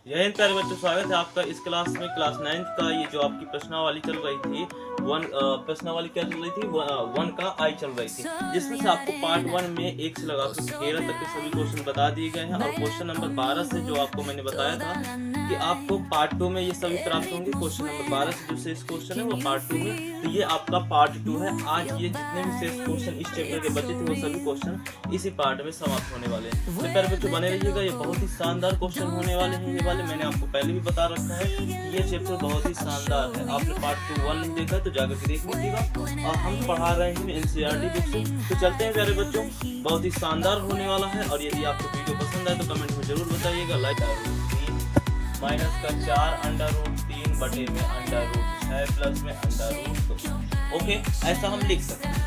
जय हिंद प्यारे बच्चों, स्वागत है आपका इस क्लास में। क्लास 9th का ये जो आपकी प्रश्नावली चल रही थी, प्रश्नावली क्या चल रही थी, 1 का आई चल रही थी, जिसमें से आपको पार्ट 1 में 1 से लगा 13 तक के सभी क्वेश्चन बता दिए गए हैं। और क्वेश्चन नंबर 12 से जो आपको मैंने बताया था कि आपको पार्ट 2 में ये सभी प्राप्त होंगे। क्वेश्चन नंबर 12 से जो शेष क्वेश्चन है वो पार्ट 2 में, तो ये आपका पार्ट 2 है। आज ये जितने भी शेष क्वेश्चन इस चैप्टर के बचे थे वो सभी क्वेश्चन इसी पार्ट में समाप्त होने वाले हैं। तो प्यारे बच्चों बने रहिएगा, ये बहुत ही शानदार क्वेश्चन होने वाले हैं। ये वाले मैंने आपको पहले भी बता रखा है कि ये चैप्टर बहुत ही शानदार है। आपने पार्ट 2 1 नहीं देखा तो जाकर के देख लीजिएगा। और हम पढ़ा रहे हैं एनसीईआरटी बुक से। तो चलते हैं प्यारे बच्चों, बहुत ही शानदार होने वाला है। और यदि आपको वीडियो पसंद आए तो कमेंट में जरूर बताइएगा। लाइक माइनस का 4 √3 बटे में √6 प्लस में √2। ओके, ऐसा हम लिख सकते हैं।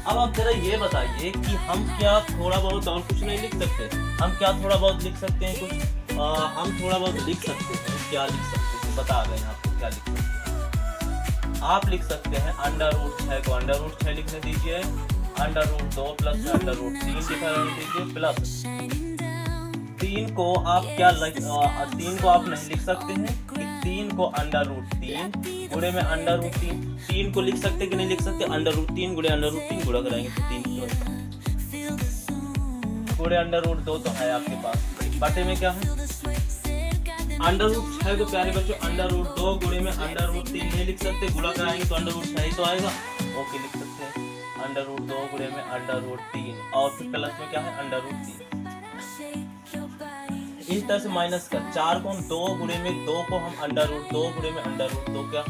अब आप जरा ये बताइए कि हम क्या थोड़ा बहुत और कुछ नहीं लिख सकते? हम क्या थोड़ा बहुत लिख सकते हैं? कुछ हम थोड़ा बहुत लिख सकते हैं। क्या लिख सकते हैं बता रहे हैं आपको क्या लिख सकते हैं। आप लिख सकते हैं √6 को √6 लिखने दीजिए, √2 प्लस में √3 लिखा रहने दीजिए, प्लस 3 को आप क्या 3 को आप नहीं लिख सकते हैं कि 3 को √3 गुणे में √3। 3 को लिख सकते कि नहीं लिख सकते? √3 गुणे √3 गुणा कराएंगे तो 3 गुणे √2 तो है आपके पास। बटे में क्या है √6 को प्यारे बच्चों √2 गुणे में √3 नहीं लिख सकते, गुणा कराएंगे तो √6 ही तो आएगा। ओके, लिख सकते हैं √2 गुणे में √3 और फिर प्लस में क्या है √3। इस तरह से माइनस का 4 को हम 2 गुणे में 2 को हम √2 गुणे में √2 क्या।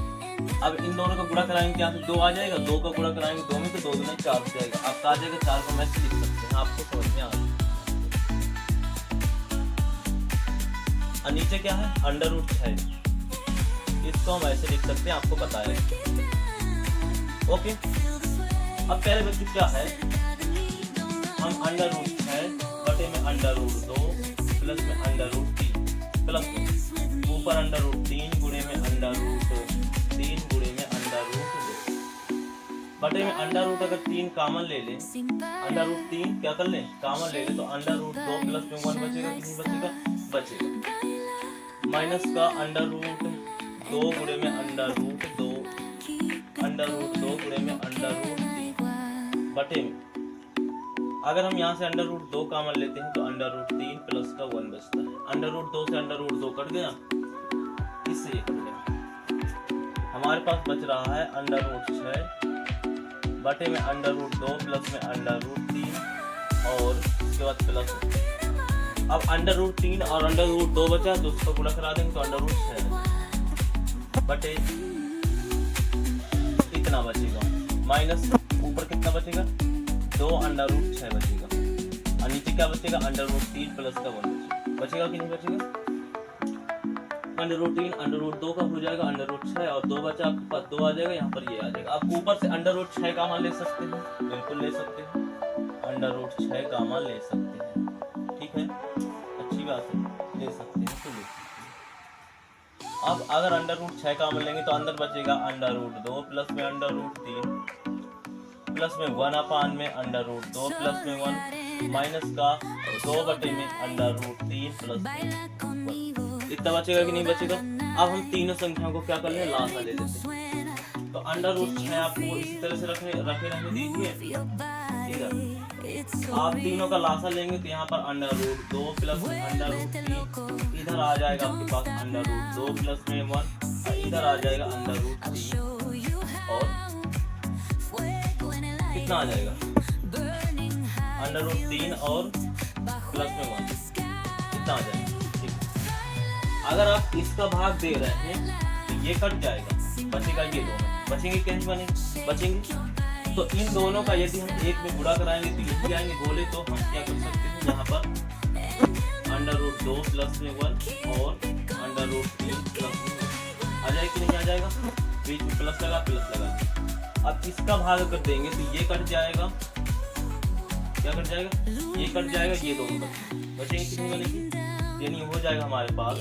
अब इन दोनों का गुणा कराएंगे, यहाँ से 2 आ जाएगा, 2 का गुणा कराएंगे 2 में तो 2 दूना 4 हो जाएगा। आपका आ जाएगा 4 को मैं लिख सकते हैं, आपको समझ में आ जाएगा। और नीचे क्या है √6, इसको हम ऐसे लिख सकते हैं, आपको बताया। ओके, अब पहले बच्चों क्या है, हम √6 बटे में √2 प्लस में √3 प्लस ऊपर √3 गुणे में √3 गुणे में √2 बटे में अगर 3 कामन ले लें, √3 क्या कर लें कामन ले लें तो √2 प्लस में 1 बचेगा कि नहीं बचेगा? बचेगा। माइनस का √2 गुणे में √2 गुणे में √3 बटे में अगर हम यहाँ से √2 कामन लेते हैं तो √3 प्लस का 1 बचता है। √2 से √2 कट गया, इससे ये कट गया। हमारे पास बच रहा है √6 बटे में √2 प्लस में √3 और उसके बाद प्लस। अब √3 और √2 बचा तो उसको गुणा करा देंगे तो √6 बटे इतना बचेगा। माइनस ऊपर कितना बचेगा 2 √6 बचेगा और नीचे क्या बचेगा √3 प्लस का 1 बचेगा कि नहीं बचेगा? √3 √2 का हो जाएगा √6 और 2 बचा आपके पास 2 आ जाएगा, यहाँ पर ये आ जाएगा। आप ऊपर से √6 का मान ले सकते हैं, बिल्कुल ले सकते हैं, √6 का मान ले सकते हैं। ठीक है, अच्छी बात है, ले सकते हैं तो ले सकते हैं। अब अगर √6 का मान लेंगे तो अंदर बचेगा √2 प्लस में √3 प्लस में 1 अपान में √2 प्लस में 1 माइनस का 2 बटे में √3 प्लस में 1। इतना बचेगा कि नहीं बचेगा? अब हम तीनों संख्याओं को क्या कर लें, लासा ले लेते हैं। तो √6 आपको इसी तरह से रखे दीजिए। इधर आप तीनों का लासा लेंगे तो यहाँ पर √2 प्लस √3 इधर आ जाएगा आपके पास √2 प्लस में 1 और इधर आ जाएगा √3 और कितना आ जाएगा √3 और प्लस में 1 कितना आ जाएगा? अगर आप इसका भाग दे रहे हैं तो ये कट जाएगा, बचेगा ये दोनों बचेंगे। कैसे बचेंगे? तो इन दोनों का यदि हम एक में गुणा कराएंगे तो यही आएंगे बोले तो हम क्या कर सकते हैं, यहाँ पर √2 प्लस में 1 और √3 प्लस में 1 आ जाएगा कि नहीं आ जाएगा? बीच में प्लस लगा। अब इसका भाग कर देंगे तो ये कट जाएगा, क्या कट जाएगा? ये कट जाएगा, ये दोनों बचेंगे कि नहीं बनेगी? यानी हो जाएगा हमारे पास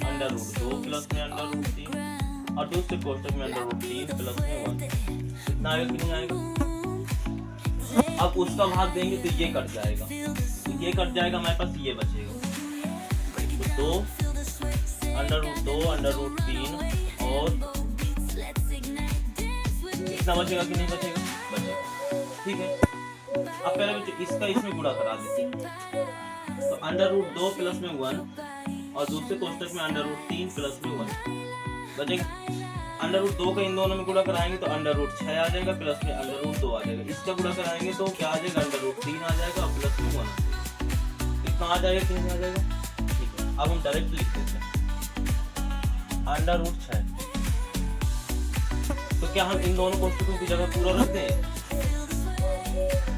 √2 प्लस में √3 और दूसरे कोष्टक में √3 प्लस में 1 कितना आएगा कि नहीं आएगा? अब उसका भाग देंगे तो ये कट जाएगा, तो ये कट जाएगा, हमारे पास ये बचेगा। तो 2 √2 √3 और इतना बचेगा कि नहीं बचेगा? बचेगा। ठीक है, अब पहले बच्चों इसका इसमें गुणा करा देते हैं। तो √2 प्लस में 1 और दूसरे कोष्टक में √3 प्लस में 1 बचेगा। √2 का इन दोनों में गुणा कराएंगे तो √6 आ जाएगा, प्लस में √2 आ जाएगा। इसका गुणा कराएंगे तो क्या आ जाएगा? √3 आ जाएगा और प्लस में 1 आ जाएगा। इतना आ जाएगा कि नहीं आ जाएगा? ठीक है, अब हम डायरेक्ट लिख देते हैं √6। तो क्या हम इन दोनों कोष्टकों की जगह पूरा रख दें?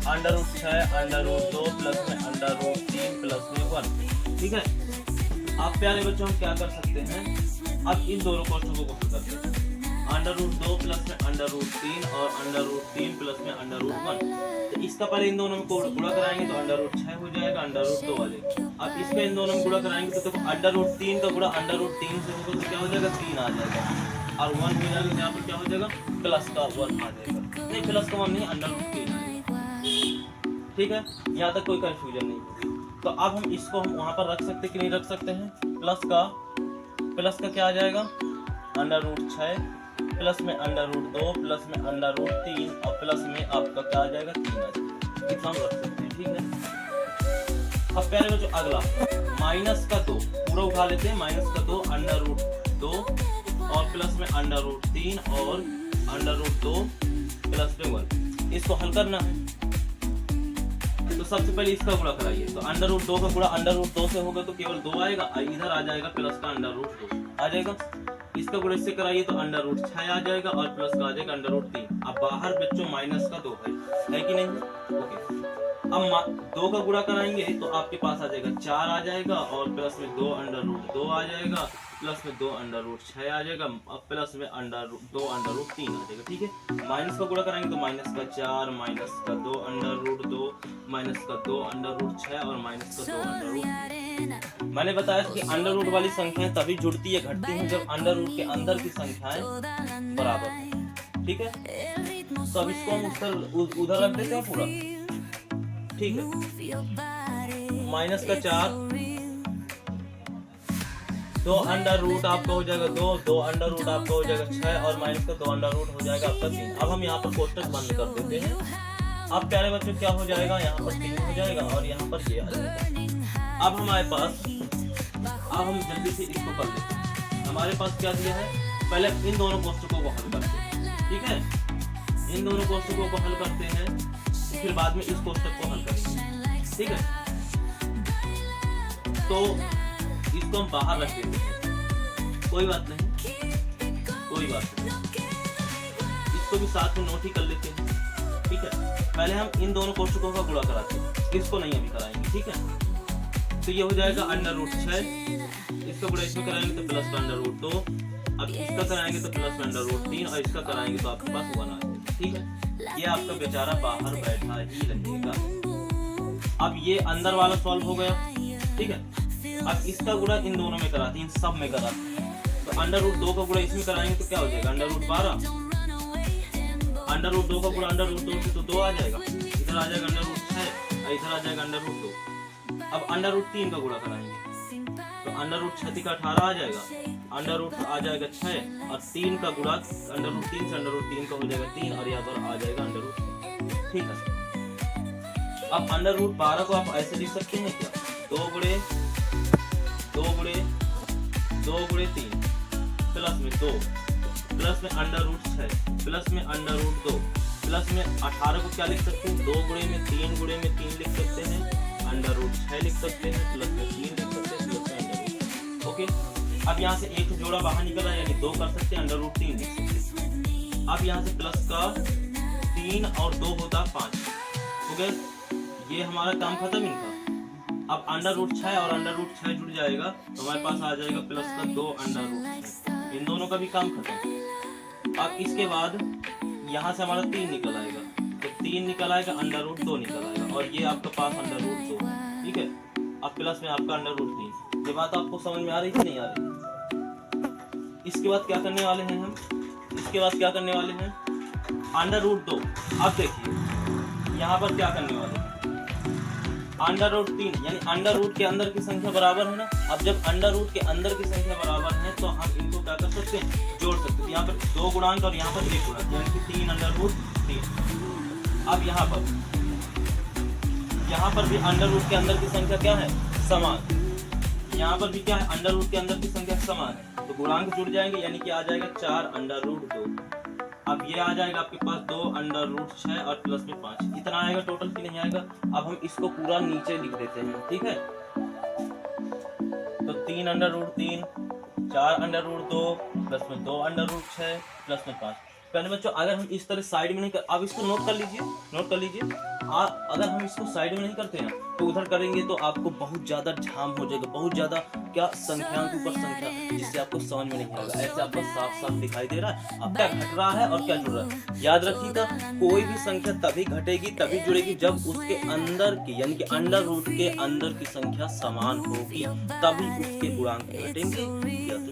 √6 √2 प्लस में √3 प्लस में 1। ठीक है, आप प्यारे बच्चों हम क्या कर सकते हैं, अब इन दोनों कोष्टकों को हल करते हैं। √2 प्लस में √3 और √3 प्लस में √1। तो इसका पहले इन दोनों में गुणा कराएंगे तो √6 हो जाएगा, √2 आ जाएगा। अब इसका इन दोनों में गुणा कराएंगे तो देखो √3 का गुणा √3 से होगा तो क्या हो जाएगा? 3 आ जाएगा और 1 हो जाएगा। यहाँ पर क्या हो जाएगा? प्लस का 1 आ जाएगा। नहीं, प्लस का 1 नहीं, √3 आ जाएगा। ठीक है, यहाँ तक कोई कंफ्यूजन नहीं होगी। तो अब हम इसको हम वहाँ पर रख सकते कि नहीं रख सकते हैं? प्लस का क्या आ जाएगा? √6 प्लस में √2 प्लस में √3 और प्लस में आपका क्या आ जाएगा? 3 आ जाएगा। इतना हम रख सकते हैं। ठीक है, अब प्यारे बच्चों अगला -2 पूरा उठा लेते हैं। -2 √2 और प्लस में √3 और √2 प्लस में 1। इसको हल करना है तो सबसे पहले इसका गुणा कराइए। तो √2 का गुणा √2 से होगा तो केवल 2 आएगा, इधर आ जाएगा प्लस का √2 आ जाएगा। इसका गुणा इससे कराइए तो √6 आ जाएगा और प्लस का आ जाएगा √3। अब बाहर बच्चों -2 है कि नहीं? ओके, अब 2 का गुणा कराएंगे तो आपके पास आ जाएगा 4 आ जाएगा और प्लस में 2 √2 आ जाएगा, प्लस में 2 √6 आ जाएगा, अब प्लस में 2 √3 आ जाएगा। ठीक है, माइनस का गुणा कराएंगे तो -4 -2 √2 -2 √6 और -2 √3। मैंने बताया था कि अंडर वाली संख्याएं तभी जुड़ती है घटती हैं जब अंडर के अंदर की संख्याएं बराबर हैं। ठीक है, तो अब इसको हम उधर रख देते हैं पूरा। ठीक है, -4 2 अंडर रूट आपका हो जाएगा 2 अंडर रूट आपका हो जाएगा 6 और माइनस का 2 अंडर रूट हो जाएगा आपका 3। अब हम यहाँ पर कोष्टक बंद कर देते हैं। अब प्यारे बच्चों क्या हो जाएगा, यहाँ पर 3 हो जाएगा और यहाँ पर ये आ जाएगा। अब हमारे पास अब हम जल्दी से इसको कर लेते हैं। हमारे पास क्या दिया है, पहले इन दोनों कोष्टकों को हल करते हैं। ठीक है, इन दोनों कोष्टकों को हल करते हैं, फिर बाद में इस कोष्टक को हल करेंगे। ठीक है, तो इसको हम बाहर रख देते हैं, कोई बात नहीं, कोई बात नहीं, इसको भी साथ में नोट ही कर लेते हैं। ठीक है, पहले हम इन दोनों कोष्टकों का गुणा कराते हैं, इसको नहीं अभी कराएंगे। ठीक है, तो ये हो जाएगा अंडर रूट 6, इसका गुणा इसमें कराएंगे तो प्लस का अंडर रूट 2, अब इसका कराएंगे तो प्लस का अंडर रूट 3 और इसका कराएंगे तो आपके पास 1 आ जाएगा। ठीक है, ये आपका बेचारा बाहर बैठा ही रहेगा। अब ये अंदर वाला सॉल्व हो गया। ठीक है, अब इसका गुणा इन दोनों में कराते हैं, इन सब में कराते हैं। तो अंडर रूट 2 का गुणा इसमें कराएंगे तो क्या हो जाएगा, अंडर रूट 12, अंडर रूट 2 का गुणा अंडर रूट 2 से तो 2 आ जाएगा, इधर आ जाएगा अंडर रूट 6 और इधर आ जाएगा अंडर रूट 2। अब अंडर रूट 3 का गुणा कराएंगे तो अंडर रूट 6 का 18 आ जाएगा, अंडर रूट आ जाएगा 6 और 3 का गुणा अंडर रूट 3 से अंडर रूट 3 का हो जाएगा 3 और यहाँ पर आ जाएगा अंडर रूट। ठीक है, अब अंडर रूट 12 को आप ऐसे लिख सकते हैं क्या, 2 गुणे 3 प्लस में 2 प्लस में अंडर रूट 6 प्लस में अंडर रूट 2 प्लस में 18 को क्या लिख सकते हैं, 2 गुणे में 3 लिख सकते हैं, अंडर रूट 6 लिख सकते हैं, प्लस में 3 लिख सकते हैं, प्लस में अंडर रूट। ओके, अब यहाँ से एक जोड़ा बाहर निकला यानी 2 कर सकते हैं, अंडर रूट 3 लिख सकते हैं। अब यहाँ से प्लस का 3 और 2 होता 5 हो गए, ये हमारा काम खत्म इनका। अब अंडर रूट 6 और अंडर रूट 6 जुड़ जाएगा तो हमारे पास आ जाएगा प्लस का 2 अंडर रूट 6, इन दोनों का भी काम खत्म। अब इसके बाद यहाँ से हमारा 3 निकल आएगा, तो 3 निकल आएगा, अंडर रूट 2 निकल आएगा और ये आपका पास अंडर रूट 2। ठीक है, अब प्लस में आपका अंडर रूट 3। ये बात आपको समझ में आ रही है नहीं आ रही? इसके बाद क्या करने वाले हैं हम, इसके बाद क्या करने वाले हैं, अंडर रूट 2। अब देखिए यहाँ पर क्या करने वाले हैं, अंडर रूट 3 यानी अंडर रूट के अंदर की संख्या बराबर है ना। अब जब अंडर रूट के अंदर की संख्या बराबर है सकते हैं, जोड़ सकते हैं। यहाँ पर 2 गुणांक और यहाँ पर 1 गुणांक, यानी कि 3 अंडर रूट 3। अब यहाँ पर भी अंडर रूट के अंदर की संख्या क्या है, समान। यहाँ पर भी क्या है, अंडर रूट के अंदर की संख्या समान है, तो गुणांक जुड़ जाएंगे, यानी कि आ जाएगा 4 अंडर रूट 2। अब ये आ जाएगा आपके पास 2 अंडर रूट 6 और प्लस में 5, इतना आएगा टोटल की नहीं आएगा। अब हम इसको पूरा नीचे लिख देते हैं, ठीक है। तो 3 under root 3, 4 under root 2 plus में 2 अंडर रूट 6 प्लस में 5। पहले बच्चों अगर हम इस तरह साइड में नहीं कर, आप इसको नोट कर लीजिए। अगर हम इसको साइड में नहीं करते हैं तो उधर करेंगे तो आपको बहुत ज्यादा झाम हो जाएगा, बहुत ज्यादा क्या संख्या के ऊपर संख्या, जिससे आपको समझ में नहीं आएगा। ऐसे आपको साफ साफ दिखाई दे रहा है अब क्या घट रहा है और क्या जुड़ रहा है। याद रखिएगा, कोई भी संख्या तभी घटेगी तभी जुड़ेगी जब उसके अंदर की, यानी कि अंडर रूट के अंदर की संख्या समान होगी, तभी उसके गुणांक घटेंगे या तो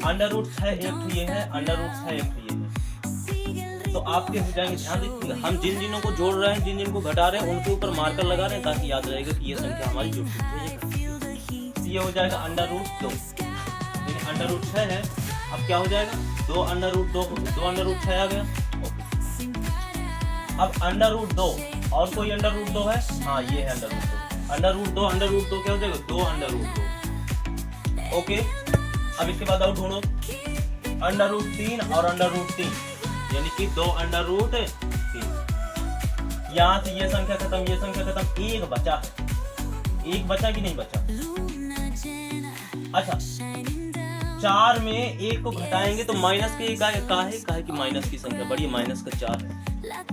अंडर रूट 6 एक ये है, अंडर रूट 6 एक ये है। तो आपके हो जाएंगे, ध्यान दीजिएगा, हम जिन जिनों को जोड़ रहे हैं, जिन जिन को घटा रहे हैं, उनके ऊपर मार्कर लगा रहे हैं ताकि याद रहेगा कि ये संख्या हमारी जुड़ चुकी है। ये हो जाएगा अंडर रूट 2, यानी अंडर रूट 6 है। अब क्या हो जाएगा, 2 अंडर रूट 2 अंडर रूट 6 आ गया। अब अंडर रूट 2 और कोई अंडर रूट 2 है, हाँ ये है अंडर रूट 2। अंडर रूट 2 क्या हो जाएगा, 2 अंडर रूट 2। ओके, अब इसके बाद और ढूंढो, अंडर रूट 3 और अंडर रूट 3, यानी कि 2 अंडर रूट 3। यहाँ से ये संख्या खत्म, ये संख्या खत्म, एक बचा है, एक बचा कि नहीं बचा। अच्छा, 4 में 1 को घटाएंगे तो माइनस के 1 काहे कि माइनस की संख्या बड़ी है, माइनस का 4 है।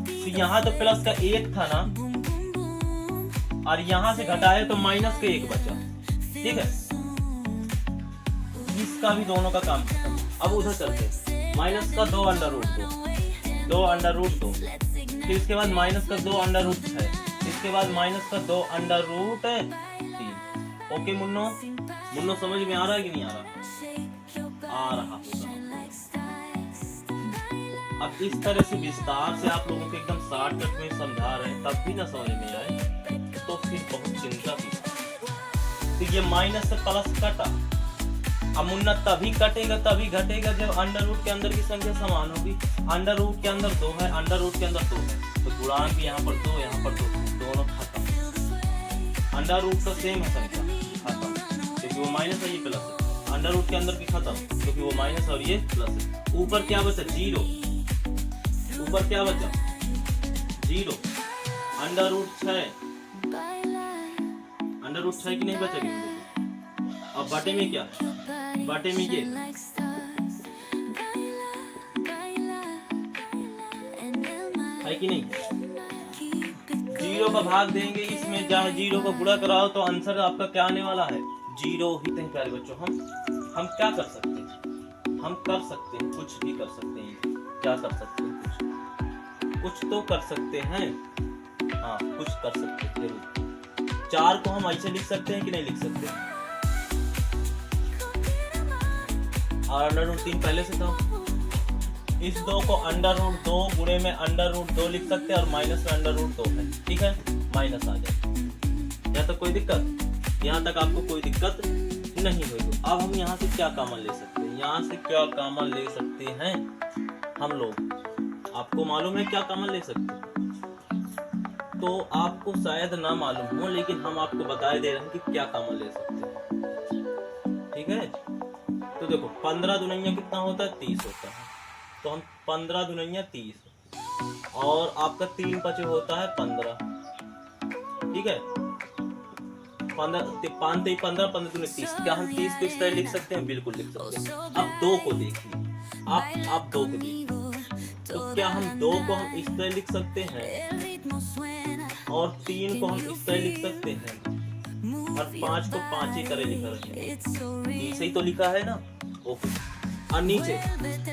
तो यहाँ तो प्लस का 1 था ना, और यहाँ से घटाए तो माइनस के 1 बचा, ठीक है। इसका भी दोनों का काम खत्म। अब उधर चलते, माइनस का 2 अंडर रूट 2 अंडर रूट 2, फिर इसके बाद माइनस का 2 अंडर रूट 6, इसके बाद माइनस का 2 अंडर रूट 3। ओके मुन्नो समझ में आ रहा है कि नहीं आ रहा, आ रहा होगा। अब इस तरह से विस्तार से आप लोगों को एकदम शॉर्टकट में समझा रहे हैं, तब भी ना समझ में आए तो फिर बहुत चिंता की। तो ये माइनस से प्लस कटा, अब मुन्ना तभी कटेगा तभी घटेगा जब अंडर रूट के अंदर की संख्या समान होगी। अंडर रूट के अंदर 2 है, अंडर रूट के अंदर 2 है, तो गुणांक यहाँ पर 2 यहाँ पर 2, दोनों खत्म। अंडर रूट का सेम है संख्या, खत्म, क्योंकि वो माइनस है ये प्लस है। अंडर रूट के अंदर की खत्म, क्योंकि वो माइनस और ये प्लस है। ऊपर क्या बचा, 0, ऊपर क्या बचा 0। अंडर रूट 6, अंडर रूट 6 की नहीं बचेगी। अब बटे में क्या है, बटे में ये है कि नहीं, 0 का भाग देंगे इसमें, जहाँ 0 का गुणा कराओ तो आंसर आपका क्या आने वाला है, 0 ही। तो प्यारे बच्चों, हम क्या कर सकते हैं, हम कर सकते हैं, कुछ भी कर सकते हैं। क्या कर सकते हैं, कुछ तो कर सकते हैं, हाँ कुछ कर सकते हैं जरूर। 4 को हम ऐसे लिख सकते हैं कि नहीं लिख सकते, और अंडर रूट 3 पहले से था। इस 2 को अंडर रूट 2 गुणे में अंडर रूट 2 लिख सकते हैं, और माइनस में अंडर रूट 2 है, ठीक है, माइनस आ जाए। यहाँ तक कोई दिक्कत, यहाँ तक आपको कोई दिक्कत नहीं होगी। अब हम यहाँ से क्या कॉमन ले सकते हैं, यहाँ से क्या कॉमन ले सकते हैं हम लोग, आपको मालूम है क्या कॉमन ले सकते हैं, तो आपको शायद ना मालूम हो, लेकिन हम आपको बता दे रहे हैं कि क्या कॉमन ले सकते हैं, ठीक है। तो देखो 15 दुनिया कितना होता है, 30 होता है, तो हम 15 दुनिया 30, और आपका 3 पचे होता है 15, ठीक है। 15 दुनिया 30, क्या हम 30 को इस तरह लिख सकते हैं, बिल्कुल लिख सकते हैं। अब 2 को देखिए, आप 2 को देखिए, तो क्या हम 2 को हम इस तरह लिख सकते हैं, और 3 को हम इस तरह लिख सकते हैं, और 5 को 5 ही तरह लिखा है, नीचे ही तो लिखा है ना, ओके। और नीचे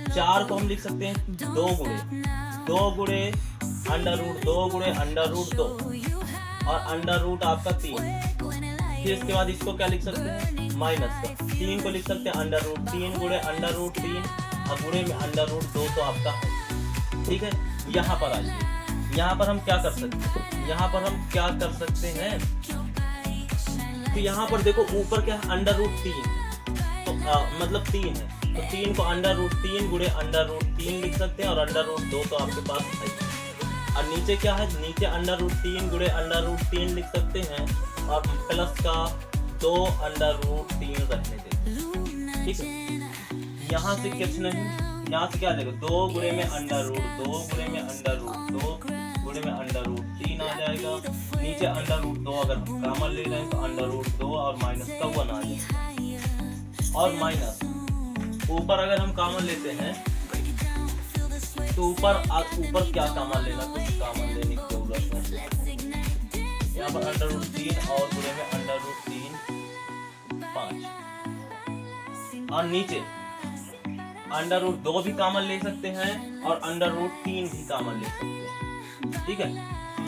4 को हम लिख सकते हैं 2 गुणे अंडर रूट 2 गुणे अंडर रूट 2, और अंडर रूट आपका 3। फिर इसके बाद इसको क्या लिख सकते हैं, माइनस का 3 को लिख सकते हैं अंडर रूट 3 गुणे अंडर रूट 3, और गुणे में अंडर रूट 2 तो आपका है, ठीक है। यहाँ पर आइए, यहाँ पर हम क्या कर सकते हैं, यहाँ पर हम क्या कर सकते हैं, तो यहाँ पर देखो ऊपर क्या है, अंडर रूट 3, मतलब 3 है, तो 3 को √3 गुणे √3 लिख सकते हैं, और √2 तो आपके पास है। और नीचे क्या है, नीचे √3 गुणे √3 लिख सकते हैं, और प्लस का 2 √3 रखने देंगे। ठीक है, यहाँ से कुछ नहीं, यहाँ से क्या आ जाएगा, 2 गुणे में √2 गुणे में √2 गुणे में √3 आ जाएगा। नीचे √2 अगर हम कॉमन ले रहे हैं तो √2 और माइनस का 1 आ जाएगा। और माइनस ऊपर अगर हम कॉमन लेते हैं तो ऊपर क्या कॉमन लेना, कुछ कॉमन लेने की जरूरत है। यहाँ पर √3 और गुणे में √3 5, और नीचे √2 भी कॉमन ले सकते हैं और √3 भी कॉमन ले सकते हैं। ठीक है,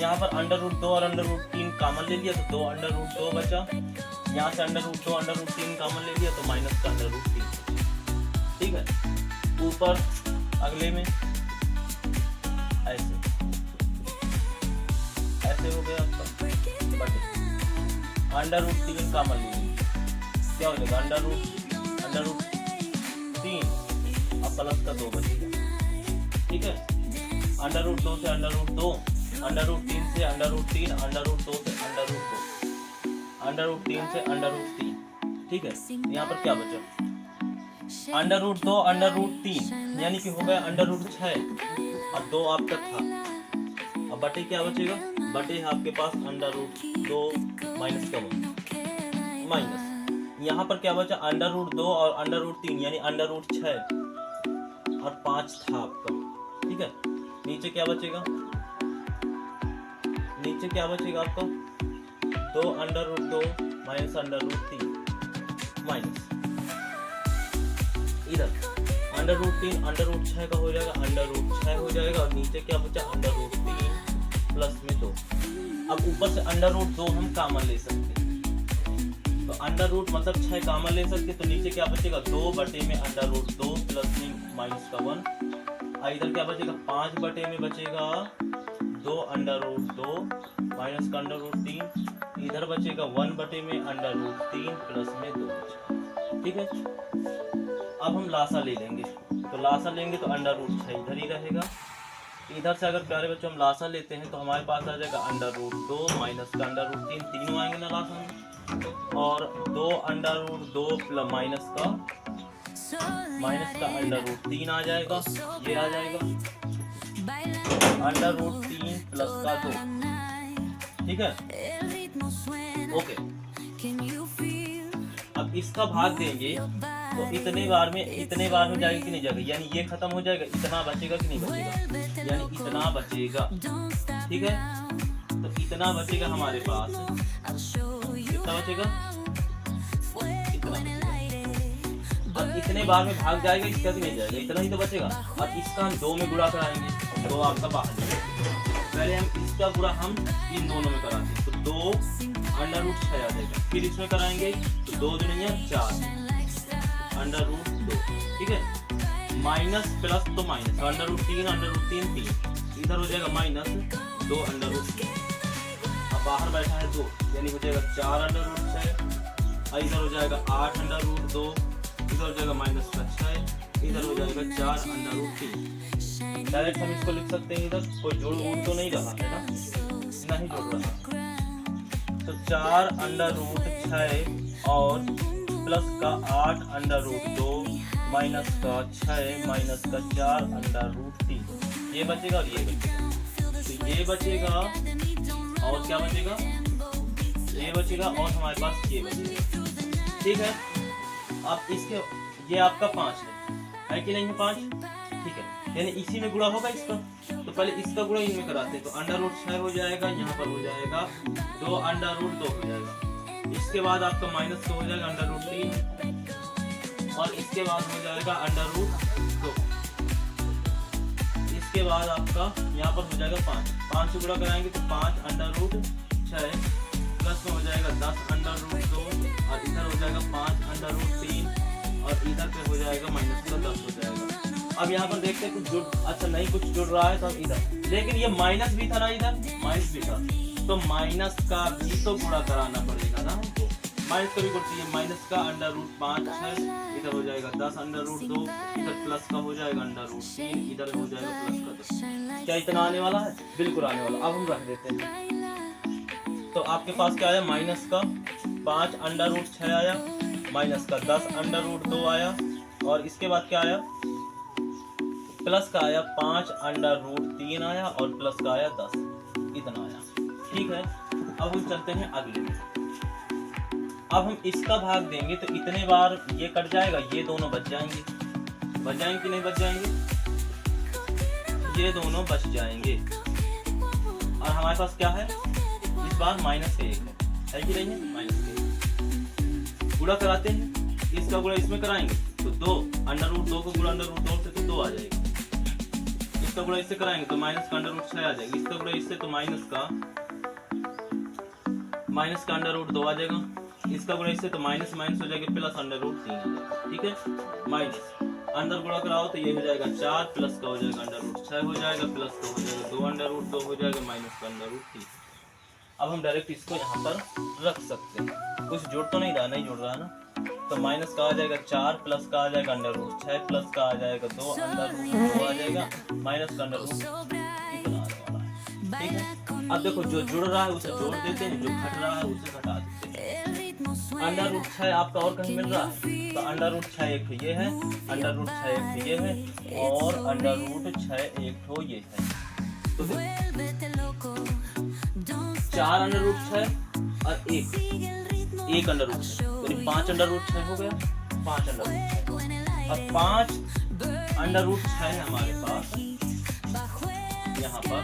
यहाँ पर √2 और √3 कॉमन ले लिया तो 2 √2 बचा, यहाँ से √2 √3 कॉमन ले लिया तो माइनस का √3। ठीक है, ऊपर अगले में ऐसे हो गया आपका बटे √3 कॉमन ले लिया, क्या हो जाएगा √3 अब प्लस का 2 बचेगा। ठीक है, √2 से √2, √3 से √3, √2 से √2, √3 से √3। ठीक है, यहाँ पर क्या बचा, √2 √3 यानी कि हो गया √6 और 2 आपका था। अब बटे क्या बचेगा, बटे है आपके पास √2 माइनस का 1 माइनस, यहाँ पर क्या बचा √2 और √3 यानी √6 और 5 था आपका। ठीक है, नीचे क्या बचेगा, नीचे क्या बचेगा आपका 2 √2 माइनस √3 माइनस इधर √3 √6 का हो जाएगा, √6 हो जाएगा, और नीचे क्या बचा √3 प्लस में 2। अब ऊपर से √2 हम कॉमन ले सकते हैं, तो √, मतलब 6 कॉमन ले सकते, तो नीचे क्या बचेगा 2 बटे में √2 प्लस में माइनस का 1। इधर क्या बचेगा 5 बटे में बचेगा 2 √2 माइनस का √3, इधर बचेगा 1 बटे में √3 प्लस में 2। ठीक है, अब हम लासा ले लेंगे, तो लासा लेंगे तो √6 इधर ही रहेगा। इधर से अगर प्यारे बच्चों हम लासा लेते हैं तो हमारे पास आ जाएगा √2 माइनस का √3, तीनों आएंगे ना लासा में, और 2 √2 प्लस माइनस का √3 आ जाएगा, ये आ जाएगा √3 प्लस का 2। ठीक है, ओके। अब इसका भाग देंगे तो इतने बार में जाएगा कि नहीं जाएगा, यानी ये खत्म हो जाएगा, इतना बचेगा कि नहीं बचेगा, यानी इतना बचेगा। ठीक है, तो इतना बचेगा हमारे पास, कितना बचेगा, इतना बचेगा। अब इतने बार में भाग जाएगा, इसका भी नहीं जाएगा, इतना ही तो बचेगा। और इसका हम 2 में गुणा कराएंगे, 2 आपका बाहर जाएगा। पहले हम इसका गुणा हम इन दोनों में कराते हैं, तो 2 √6 आ जाएगा, फिर इसमें कराएंगे तो 2 दूनी 4 √2। ठीक है, माइनस प्लस तो माइनस √3 3, इधर हो जाएगा माइनस 2 √6, अब बाहर बैठा है 2 यानी हो जाएगा 4 √6, इधर हो जाएगा 8 √2, इधर हो जाएगा माइनस का 6, इधर हो जाएगा 4 √3। डायरेक्ट हम इसको लिख सकते हैं, इधर कोई जोड़ उड़ तो नहीं रहा है ना, नहीं जोड़ रहा, तो 4 √6 और प्लस का 8 √2 माइनस का 6 माइनस का 4 √3, ये बचेगा और ये बचेगा, तो ये बचेगा और क्या बचेगा, ये बचेगा और हमारे पास ये बचेगा। ठीक है, अब इसके ये आपका 5 है कि नहीं है 5। ठीक है, यानी इसी में गुणा होगा इसका, तो पहले इसका गुणा इनमें कराते हैं, तो √6 हो जाएगा, यहाँ पर हो जाएगा 2 √2 हो जाएगा, इसके बाद आपका माइनस का हो जाएगा √3, और इसके बाद हो जाएगा √2, इसके बाद आपका यहाँ पर हो जाएगा 5 से गुणा कराएंगे तो 5 √6 प्लस में हो जाएगा 10 √2, और इधर हो जाएगा 5 √3, और इधर पे हो जाएगा माइनस का 10 हो जाएगा। अब यहाँ पर देखते हैं कुछ जुड़, अच्छा नहीं कुछ जुड़ रहा है, तो हम इधर, लेकिन ये माइनस भी था ना, इधर माइनस भी था, तो माइनस का भी तो गुणा कराना पड़ेगा ना हमको, माइनस कभी करती है, माइनस का अंडर रूट 5 है, इधर हो जाएगा 10 अंडर रूट 2, इधर प्लस का हो जाएगा अंडर रूट 3, इधर हो जाएगा प्लस का 10। क्या इतना आने वाला है? बिल्कुल आने वाला। अब हम रख देते हैं। तो आपके पास क्या आया? माइनस का 5 अंडर रूट 6 आया, माइनस का 10 अंडर रूट 2 आया, और इसके बाद क्या आया? प्लस का आया 5 अंडर रूट 3 आया, और प्लस का आया 10, इतना आया। ठीक है, अब हम चलते हैं अगले में। अब हम इसका भाग देंगे तो इतने बार ये कट जाएगा, ये दोनों बच जाएंगे। बच जाएंगे कि नहीं बच जाएंगे? ये दोनों बच जाएंगे। और हमारे पास क्या है? इस बार माइनस का 1 है कि नहीं है? माइनस का 1 गुणा कराते हैं, इसका गुणा इसमें कराएंगे तो 2 अंडर रूट 2 को गुणा अंडर रूट 2 से तो 2 आ जाएगा। इसका गुणा इससे कराएंगे तो माइनस का अंडर रूट 6 आ जाएगा। इसका गुणा इससे तो माइनस का अंडर रूट 2 आ जाएगा। इसका गुणा इससे तो माइनस माइनस हो जाएगा, प्लस अंडर रूट 3 आ जाएगा। ठीक है, माइनस अंदर गुणा कराओ तो ये हो जाएगा 4, प्लस का हो जाएगा अंडर रूट 6 हो जाएगा, प्लस का हो जाएगा 2 अंडर रूट 2 हो जाएगा, माइनस का अंडर रूट 3। अब हम डायरेक्ट इसको यहाँ पर रख सकते हैं। कुछ जोड़ तो नहीं रहा, नहीं जोड़ रहा है ना। तो माइनस का आ जाएगा 4, प्लस का आ जाएगा अंडर रूट 6, प्लस का आ जाएगा 2 अंडर रूट 2 आ जाएगा, माइनस का अंडर रूट इतना आने वाला है। ठीक है, अब देखो जो जुड़ रहा है उसे जोड़ देते हैं, जो घट रहा है उसे घटा देते हैं। अंडर रूट 6 आपका और कहीं मिल रहा है तो अंडर रूट 6 एक ये है, अंडर रूट 6 एक ये है, और अंडर रूट 6 एक ठो ये है। तो 4 अंडर रूट 6 और एक अंडर रूट 6, यानी 5 अंडर रूट 6 हो गया। 5 अंडर रूट 6 और 5 अंडर रूट 6 है हमारे पास यहाँ पर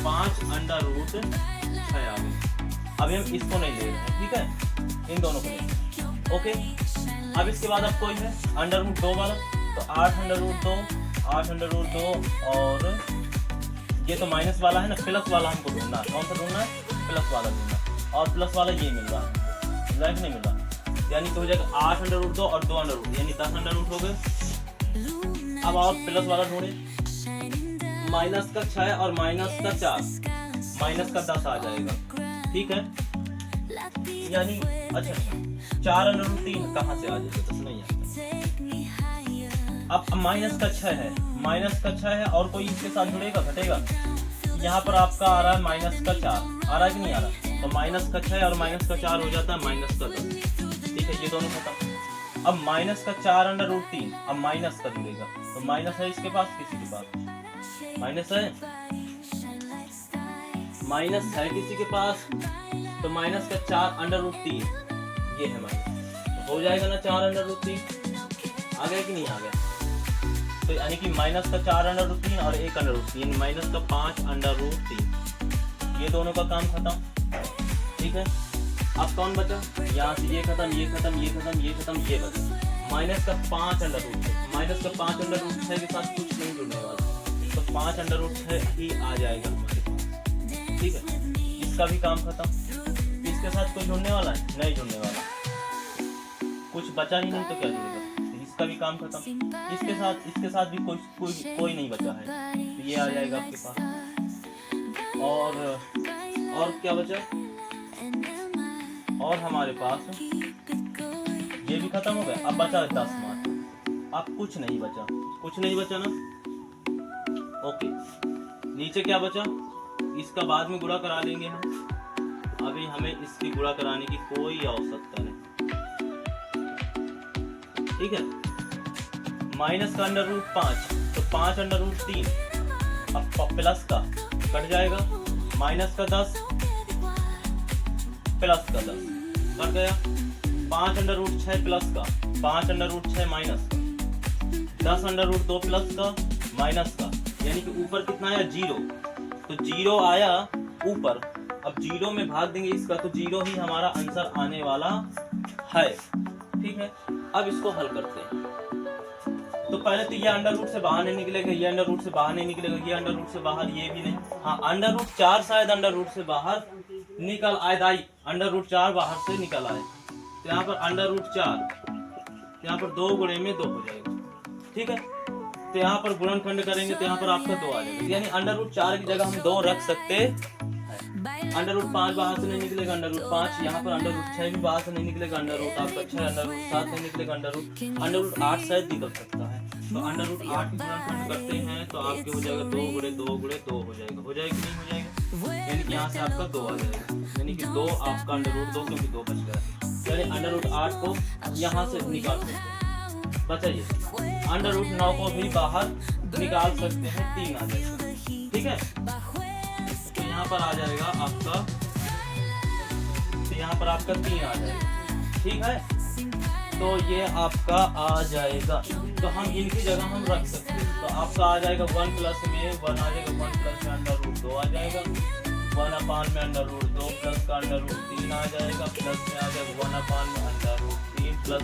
5 अंडर रूट 6 आ गए। अभी हम इसको नहीं ले रहे हैं, ठीक है, इन दोनों को ले। ओके, अब इसके बाद अब कोई है अंडर रूट 2 वाला, तो 8 अंडर रूट 2, 8 अंडर रूट 2, और ये तो माइनस वाला है ना, प्लस वाला हमको ढूंढना है। कौन सा ढूंढना है? प्लस वाला ढूंढना है। और प्लस वाला ये मिल रहा है, मिल नहीं मिल रहा, यानी कि हो जाएगा 8 अंडर रूट 2 और 2 अंडर रूट, यानी 10 अंडर रूट हो गए। अब और प्लस वाला ढूंढे, माइनस का 6 और माइनस का 4, माइनस का 10 आ जाएगा। ठीक है, यानी अच्छा 4 अंडर रूट 3 कहाँ से आ जाएगा? 10 नहीं आता। अब माइनस का 6 है, माइनस का 6 है, और कोई इसके साथ जुड़ेगा, घटेगा? यहाँ पर आपका आ रहा है माइनस का 4, आ रहा है कि नहीं आ रहा? तो माइनस का 6 और माइनस का 4 हो जाता है माइनस का 10। ठीक है, ये दोनों खत्म। अब माइनस का 4 अंडर रूट 3, अब माइनस का जुड़ेगा, तो माइनस है इसके पास, किसी के पास माइनस है, माइनस है किसी के पास, तो माइनस का 4 अंडर रूट 3 ये है माइनस, तो हो जाएगा ना 4 अंडर रूट 3। आ गया कि नहीं आ गया? तो यानी कि माइनस का 4 अंडर रूट 3 और 1 अंडर रूट 3, माइनस का 5 अंडर रूट 3, ये दोनों का काम खत्म। ठीक है, अब कौन बचा? यहाँ से ये खत्म, ये खत्म, ये खत्म, ये खत्म, ये बचा माइनस का 5 अंडर रूट 6। माइनस का 5 अंडर रूट 6 के साथ कुछ नहीं जुड़ने वाला, तो 5 अंडर रूट 6 ही आ जाएगा हमारे पास। ठीक है, इसका भी काम खत्म। इसके साथ कोई जुड़ने वाला है? नहीं जुड़ने वाला, कुछ बचा ही नहीं तो क्या जुड़ेगा? इसका भी काम खत्म। इसके साथ भी कोई नहीं बचा है, तो ये आ जाएगा आपके पास। और क्या बचा? और हमारे पास ये भी खत्म हो गया। अब बचा 10 मात्र, अब कुछ नहीं बचा, कुछ नहीं बचा ना। ओके, नीचे क्या बचा? इसका बाद में गुणा करा लेंगे हम, अभी हमें इसकी गुणा कराने की कोई आवश्यकता नहीं। ठीक है, माइनस का अंडर रूट 5, तो 5 अंडर रूट 3, अब प्लस का कट जाएगा, माइनस का 10 प्लस का 10 कट गया, 5 अंडर रूट 6 प्लस का, 5 अंडर रूट 6 माइनस का, 10 अंडर रूट 2 प्लस का माइनस का, यानी कि ऊपर कितना आया? 0, तो 0 आया ऊपर। अब 0 में भाग देंगे इसका, तो 0 ही हमारा आंसर आने वाला है। ठीक है, अब इसको हल करते हैं। तो पहले तो ये अंडर रूट से बाहर नहीं निकलेगा, ये अंडर रूट से बाहर नहीं निकलेगा, ये अंडर रूट से बाहर, ये भी नहीं। हाँ, अंडर रूट 4 शायद अंडर रूट से बाहर निकल आए, अंडर रूट 4 बाहर से निकल आए, तो यहाँ पर अंडर रूट 4, यहाँ पर 2 गुणे में 2 हो जाएगा। ठीक है, तो यहाँ पर गुणनखंड करेंगे तो यहाँ पर आपका 2 आ जाएगा, यानी अंडर रूट 4 की जगह हम 2 रख सकते हैं। अंडर रूट 5 बाहर से नहीं निकलेगा, अंडर रूट 5 यहाँ पर, अंडर रूट 6 भी बाहर से नहीं निकलेगा, अंडर रूट आपका 6, अंडर रूट 7 नहीं निकलेगा, अंडर रूट 8 शायद निकल सकता है। तो अंडर रूट 8 की गुणनखंड करते हैं तो आपके हो जाएगा 2 गुणे 2 गुणे 2 हो जाएगा, हो जाएगा कि नहीं हो जाएगा, यानी कि यहाँ से आपका 2 आ जाएगा, यानी कि 2 आपका अंडर रूट 2 क्योंकि 2 बच गया, यानी अंडर रूट 8 को यहाँ से निकाल सकते हैं। बचाइए, अंडर रूट 9 को भी बाहर निकाल सकते हैं, 3 आ जाएगा, ठीक है। तो यहाँ पर आ जाएगा आपका, तो यहाँ पर आपका 3 आ जाएगा, ठीक है। तो ये आपका आ जाएगा, तो हम इनकी जगह हम रख सकते हैं। तो आपका आ जाएगा 1 प्लस में 1 आ जाएगा, 1 प्लस में अंडर रूट 2 आ जाएगा, 1 अपान में अंडर रूट 2 प्लस का अंडर रूट 3 आ जाएगा, प्लस में आ जाएगा 1 अपान में under root 3 plus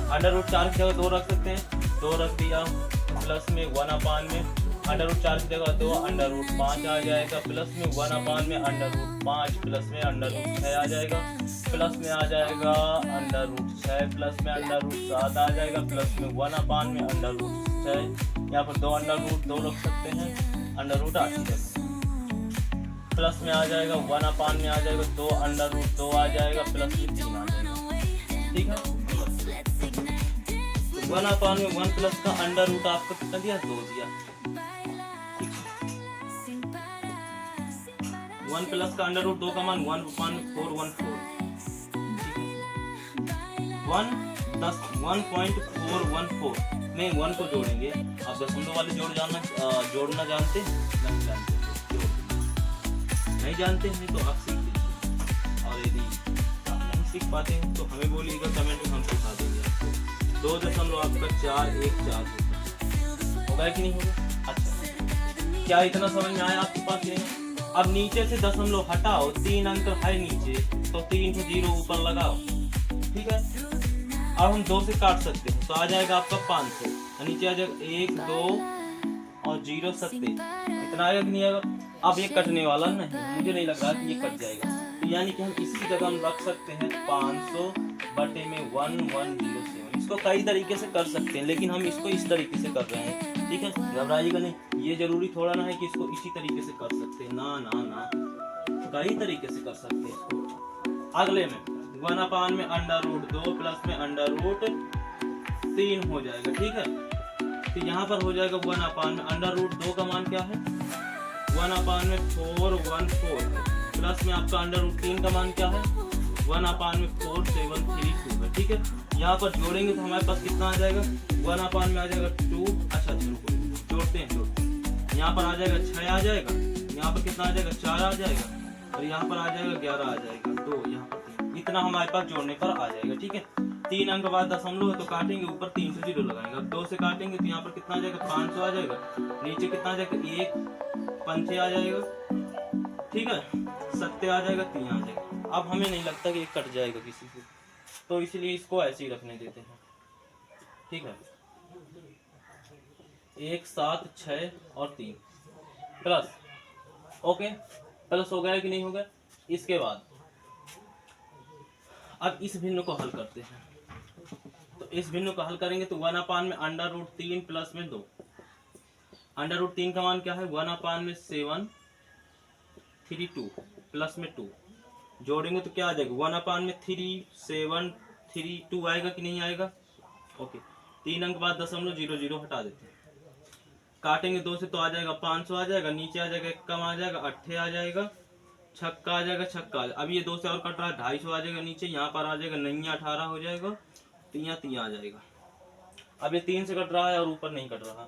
under root 4 की जगह 2 रख सकते हैं, 2 रख दिया, प्लस में 1 अपान में अंडर रूट 4 की जगह 2 अंडर रूट 5 आ जाएगा, प्लस में 1 अपान में अंडर रूट 5 प्लस में अंडर रूट 6 आ जाएगा, प्लस में आ जाएगा अंडर रूट 6 प्लस में अंडर रूट 7 आ जाएगा, प्लस में 1 अपान में अंडर रूट 6, यहाँ पर 2 अंडर रूट 2 रख सकते हैं, अंडर रूट 8 की जगह, प्लस में आ जाएगा 1 अपान में आ जाएगा 2 अंडर रूट 2 आ जाएगा, प्लस में 3 आ जाएगा, ठीक है। 1 अपान में 1 प्लस का अंडर रूट आपको कितना दिया, 2 दिया, 1 प्लस का अंडर रूट 2 का मान 1/414, 1.414 में 1 को जोड़ेंगे। आप दशमलव वाले जोड़ना जानते हैं? नहीं जानते हैं तो आप सीख लीजिए, और यदि आप नहीं सीख पाते हैं तो हमें बोलिएगा कमेंट में, हम सिखा देंगे आपको। 2.414 होगा कि नहीं होगा? अच्छा, क्या इतना समझ में आया आपके पास? नहीं। अब नीचे से दशमलव हटाओ, 3 अंक है नीचे, तो 3 से 0 ऊपर लगाओ, ठीक है। अब हम 2 से काट सकते हैं, तो आ जाएगा आपका 500, नीचे आ जाएगा 1 2 और 0 70, इतना आएगा कि नहीं आएगा? अब ये कटने वाला नहीं, मुझे नहीं लग रहा कि ये कट जाएगा, तो यानी कि हम इसकी जगह हम रख सकते हैं 500 बटे में 1107। इसको कई तरीके से कर सकते हैं, लेकिन हम इसको इस तरीके से कर रहे हैं, ठीक है। घबराइएगा नहीं, ये जरूरी थोड़ा ना है कि इसको इसी तरीके से कर सकते हैं, ना ना ना, कई तरीके से कर सकते हैं इसको। अगले में 1 अपान में अंडर रूट 2 प्लस में अंडर रूट 3 हो जाएगा, ठीक है। तो यहाँ पर हो जाएगा 1 अपान में अंडर रूट 2 का मान क्या है, 1 अपान में 414 प्लस में आपका अंडर रूट 3 का मान क्या है, 1 अपान में 4732 है, ठीक है। यहाँ पर जोड़ेंगे तो हमारे पास कितना आ जाएगा, 1 अपान में आ जाएगा 2, अच्छा जोड़ते हैं, यहाँ पर आ जाएगा 6 आ जाएगा, यहाँ पर कितना आ जाएगा 4 आ जाएगा, और यहाँ पर आ जाएगा 11 आ जाएगा, 2 यहाँ पर 3, इतना हमारे पास जोड़ने पर आ जाएगा, ठीक है। 3 अंक बाद दशमलव है तो काटेंगे, ऊपर 3 से 0 लगाएंगे, अब 2 से काटेंगे तो यहाँ पर कितना आ जाएगा 500 आ जाएगा, नीचे कितना आ जाएगा 1 पंचे आ जाएगा, ठीक है, 70 आ जाएगा, 3 आ जाएगा। अब हमें नहीं लगता कि ये कट जाएगा किसी से, तो इसलिए इसको ऐसे ही रखने देते हैं, ठीक है। 1 7 6 और 3 प्लस, ओके, प्लस हो गया कि नहीं हो गया। इसके बाद अब इस भिन्न को हल करते हैं, तो इस भिन्न को हल करेंगे तो 1 अपान में अंडर रूट 3 प्लस में 2, अंडर रूट 3 का मान क्या है, 1 अपान में 732 प्लस में 2, जोड़ेंगे तो क्या आ जाएगा, 1 अपान में 3732 आएगा कि नहीं आएगा, ओके। 3 अंक बाद दशमलव 00 हटा देते हैं, काटेंगे 2 से तो आ जाएगा 500 आ जाएगा, नीचे आ जाएगा 1 कम आ जाएगा, 8 आ जाएगा, छक्का आ जाएगा, छक्का आ जाएगा। अब ये 2 से और कट रहा है, 250 आ जाएगा नीचे, यहाँ पर आ जाएगा नहीं 18 हो जाएगा, तो यहाँ 3 आ जाएगा। अब ये 3 से कट रहा है और ऊपर नहीं कट रहा,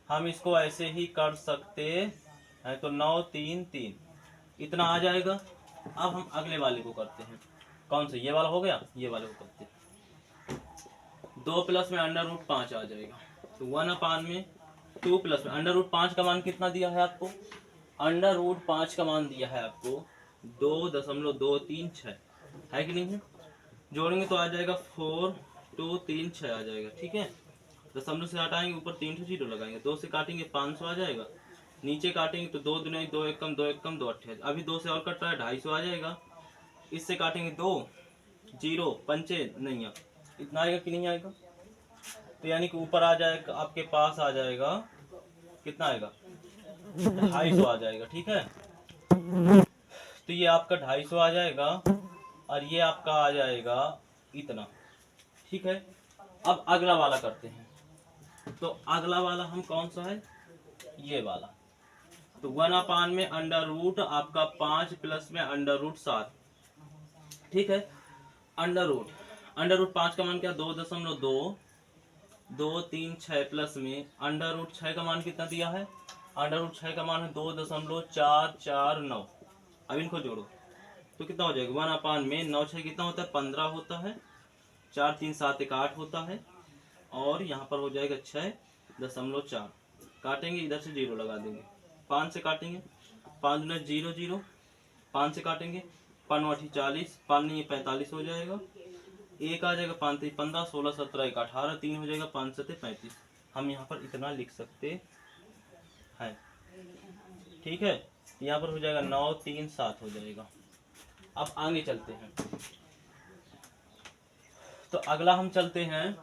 हम इसको ऐसे ही कर सकते हैं, तो 9 3 3 इतना आ जाएगा। अब हम अगले वाले को करते हैं, कौन सा, ये वाला हो गया, ये वाले को करते हैं। 2 प्लस में अंडर रूट 5 आ जाएगा, तो 1 अपान में 2 प्लस में अंडर रूट 5 का मान कितना दिया है आपको, अंडर रूट 5 का मान दिया है आपको 2.236 है कि नहीं है। जोड़ेंगे तो आ जाएगा 4236 आ जाएगा, ठीक है। दशमलव से हटाएंगे, ऊपर 3 से 0 लगाएंगे, 2 से काटेंगे 500 आ जाएगा, नीचे काटेंगे तो 2 दूनी 2 एक कम 2 एक कम 2 28, अभी 2 से और कट रहा है, 250 आ जाएगा। इससे काटेंगे 2 0 पंचे नहीं है, इतना आएगा कि नहीं आएगा, तो यानी कि ऊपर आ जाएगा आपके पास आ जाएगा कितना आएगा, 250 आ जाएगा, ठीक है। तो ये आपका 250 आ जाएगा और ये आपका आ जाएगा इतना। ठीक है, अब अगला वाला करते हैं। तो अगला वाला हम कौन सा है, ये वाला। तो 1/, में अंडर रूट आपका 5 प्लस में अंडर रूट 7। ठीक है, अंडर रूट 5 का मान क्या, 2.2 2 3 6 प्लस में अंडर रूट 6 का मान कितना दिया है, अंडर रूट 6 का मान है 2.449। अब इनको जोड़ो तो कितना हो जाएगा, 1/, में 9 6 कितना होता है, 15 होता है, 4 3 7 1 8 होता है, और यहाँ पर हो जाएगा 6.4। काटेंगे, इधर से 0 लगा देंगे, 5 से काटेंगे, 5 दूनी 0 0, 5 से काटेंगे, 5 9 40, 5 नहीं 45 हो जाएगा, एक आ जाएगा, 5 3 15, 16 17 1 18, 3 हो जाएगा, 5 7 35। हम यहाँ पर इतना लिख सकते हैं। ठीक है, यहाँ पर हो जाएगा 9 3 7 हो जाएगा। अब आगे चलते हैं। तो अगला हम चलते हैं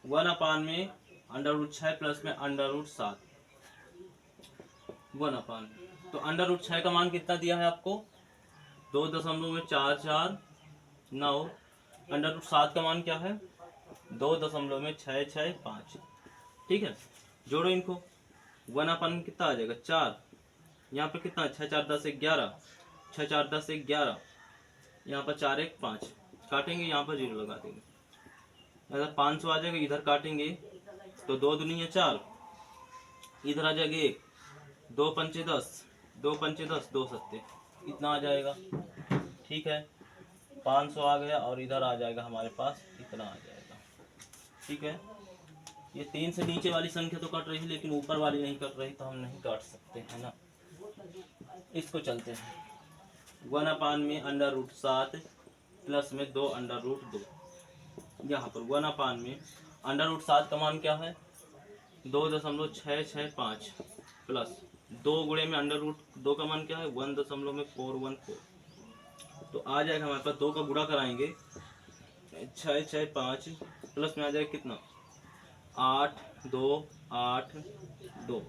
1/, में अंडर रूट 6 प्लस में अंडर रूट 7। 1/, तो अंडर रूट 6 का मान कितना दिया है आपको, 2.449। अंडर रूट 7 का मान क्या है, 2.665। ठीक है, जोड़ो इनको, 1/, में कितना आ जाएगा 4, यहाँ पर कितना 6 4 10 11, 6 4 10 11, यहाँ पर 4 1 5, काटेंगे, यहाँ पर 0 लगा देंगे, अगर 500 आ जाएगा, इधर काटेंगे तो 2 दूनी 4, इधर आ जाएगा 1, 2 पंचे 10, 2 पंचे 10, 2 सत्ते, इतना आ जाएगा। ठीक है, 500 आ गया और इधर आ जाएगा हमारे पास इतना आ जाएगा। ठीक है, ये 3 से नीचे वाली संख्या तो कट रही है, लेकिन ऊपर वाली नहीं कट रही, तो हम नहीं काट सकते हैं ना। इसको चलते हैं, 1/, में अंडर रूट 7 प्लस में 2 अंडर रूट 2। यहाँ पर 1/, में अंडर रूट 7 का मान क्या है, 2.665 प्लस 2 गुणे में अंडर रूट 2 का मान क्या है, 1.414। तो आ जाएगा हमारे पास, 2 का गुणा कराएंगे, 6 6 5 प्लस में आ जाएगा कितना, 8 2 8 2,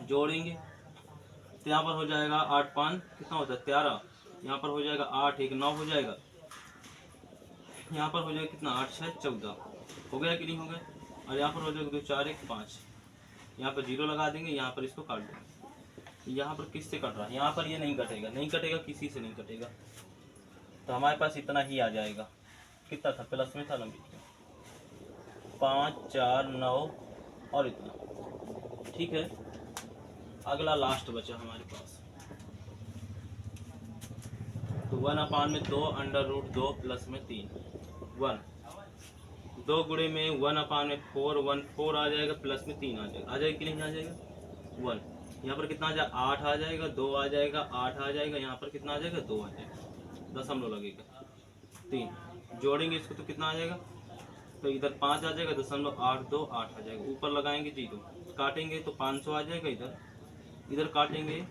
जोड़ेंगे तो यहाँ पर हो जाएगा 8 5 कितना होता है 13, यहाँ पर हो जाएगा 8 1 9 हो जाएगा, यहाँ पर हो जाएगा कितना 8 6 14, हो गया कि नहीं हो गया, और यहाँ पर हो जाएगा 2 4 1 5, यहाँ पर 0 लगा देंगे, यहाँ पर इसको काट देंगे। यहाँ पर किससे कट रहा है, यहाँ पर ये नहीं कटेगा, नहीं कटेगा, किसी से नहीं कटेगा, तो हमारे पास इतना ही आ जाएगा। कितना था, प्लस में था ना, 5 4 9 और इतना। ठीक है, अगला लास्ट बचा हमारे पास, तो 1/, में 2 अंडर रूट 2 प्लस में 3 1, 2 गुणे में 1/, में 4 1 4 आ जाएगा, प्लस में 3 आ जाएगा, आ जाएगा कि नहीं आ जाएगा 1, यहाँ पर कितना आ जाएगा 8 आ जाएगा, 2 आ जाएगा, 8 आ जाएगा, यहाँ पर कितना आ जाएगा 2 आ जाएगा, दशमलव लगेगा 3, जोड़ेंगे इसको तो कितना आ जाएगा, तो इधर 5 आ जाएगा, 0.82 8 आ जाएगा, ऊपर लगाएंगे 0, काटेंगे तो 500 आ जाएगा, इधर काटेंगे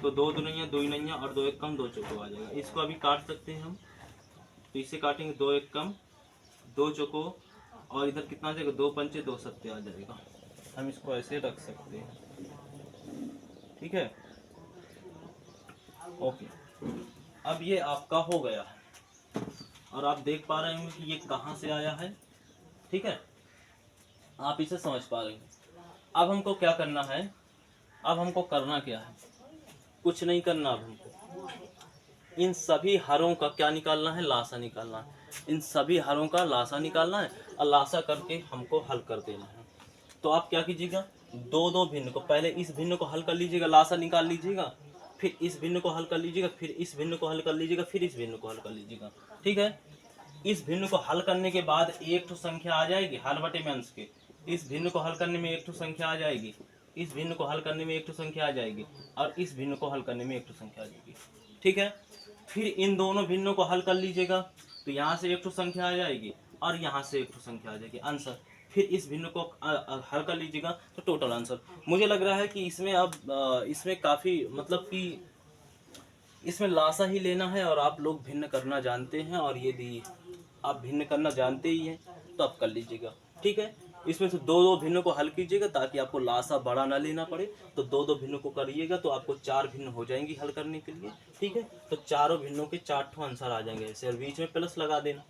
तो 2 दुनिया 2 नैया और 2 1 कम 2 चौको आ जाएगा। इसको अभी काट सकते हैं हम, तो इसे काटेंगे 2 1 कम 2 चौको, और इधर कितना आ जाएगा 2 पंचे 2 सत्ते आ जाएगा। हम इसको ऐसे रख सकते हैं। ठीक है, ओके, अब ये आपका हो गया है और आप देख पा रहे होंगे कि ये कहाँ से आया है। ठीक है, आप इसे समझ पा रहे हैं। अब हमको क्या करना है, अब हमको करना क्या है, कुछ नहीं करना। अब हमको इन सभी हरों का क्या निकालना है, लासा निकालना है। इन सभी हरों का लासा निकालना है और लासा करके हमको हल कर देना है। तो आप क्या कीजिएगा, दो भिन्न को, पहले इस भिन्न को हल कर लीजिएगा, लासा निकाल लीजिएगा, फिर इस भिन्न को हल कर लीजिएगा, फिर इस भिन्न को हल कर लीजिएगा, फिर इस भिन्न को हल कर लीजिएगा। ठीक है, इस भिन्न को हल करने के बाद एक तो संख्या आ जाएगी हर बटे में अंश के, इस भिन्न को हल करने में एक तो संख्या आ जाएगी, इस भिन्न को हल करने में एक तो संख्या आ जाएगी, और इस भिन्न को हल करने में एक तो संख्या आ जाएगी। ठीक है, फिर इन दोनों भिन्नों को हल कर लीजिएगा, तो यहाँ से एक तो संख्या आ जाएगी और यहाँ से एक तो संख्या आ जाएगी, आंसर। फिर इस भिन्न को हल कर लीजिएगा तो टोटल आंसर। मुझे लग रहा है कि इसमें अब इसमें काफ़ी मतलब कि इसमें लासा ही लेना है, और आप लोग भिन्न करना जानते हैं, और यदि आप भिन्न करना जानते ही हैं तो आप कर लीजिएगा। ठीक है, इसमें से दो दो भिन्नों को हल कीजिएगा ताकि आपको लासा बड़ा ना लेना पड़े। तो दो दो भिन्नों को करिएगा तो आपको 4 भिन्न हो जाएंगी हल करने के लिए। ठीक है, तो चारों भिन्नों के 4 ठो आंसर आ जाएंगे ऐसे, और बीच में प्लस लगा देना।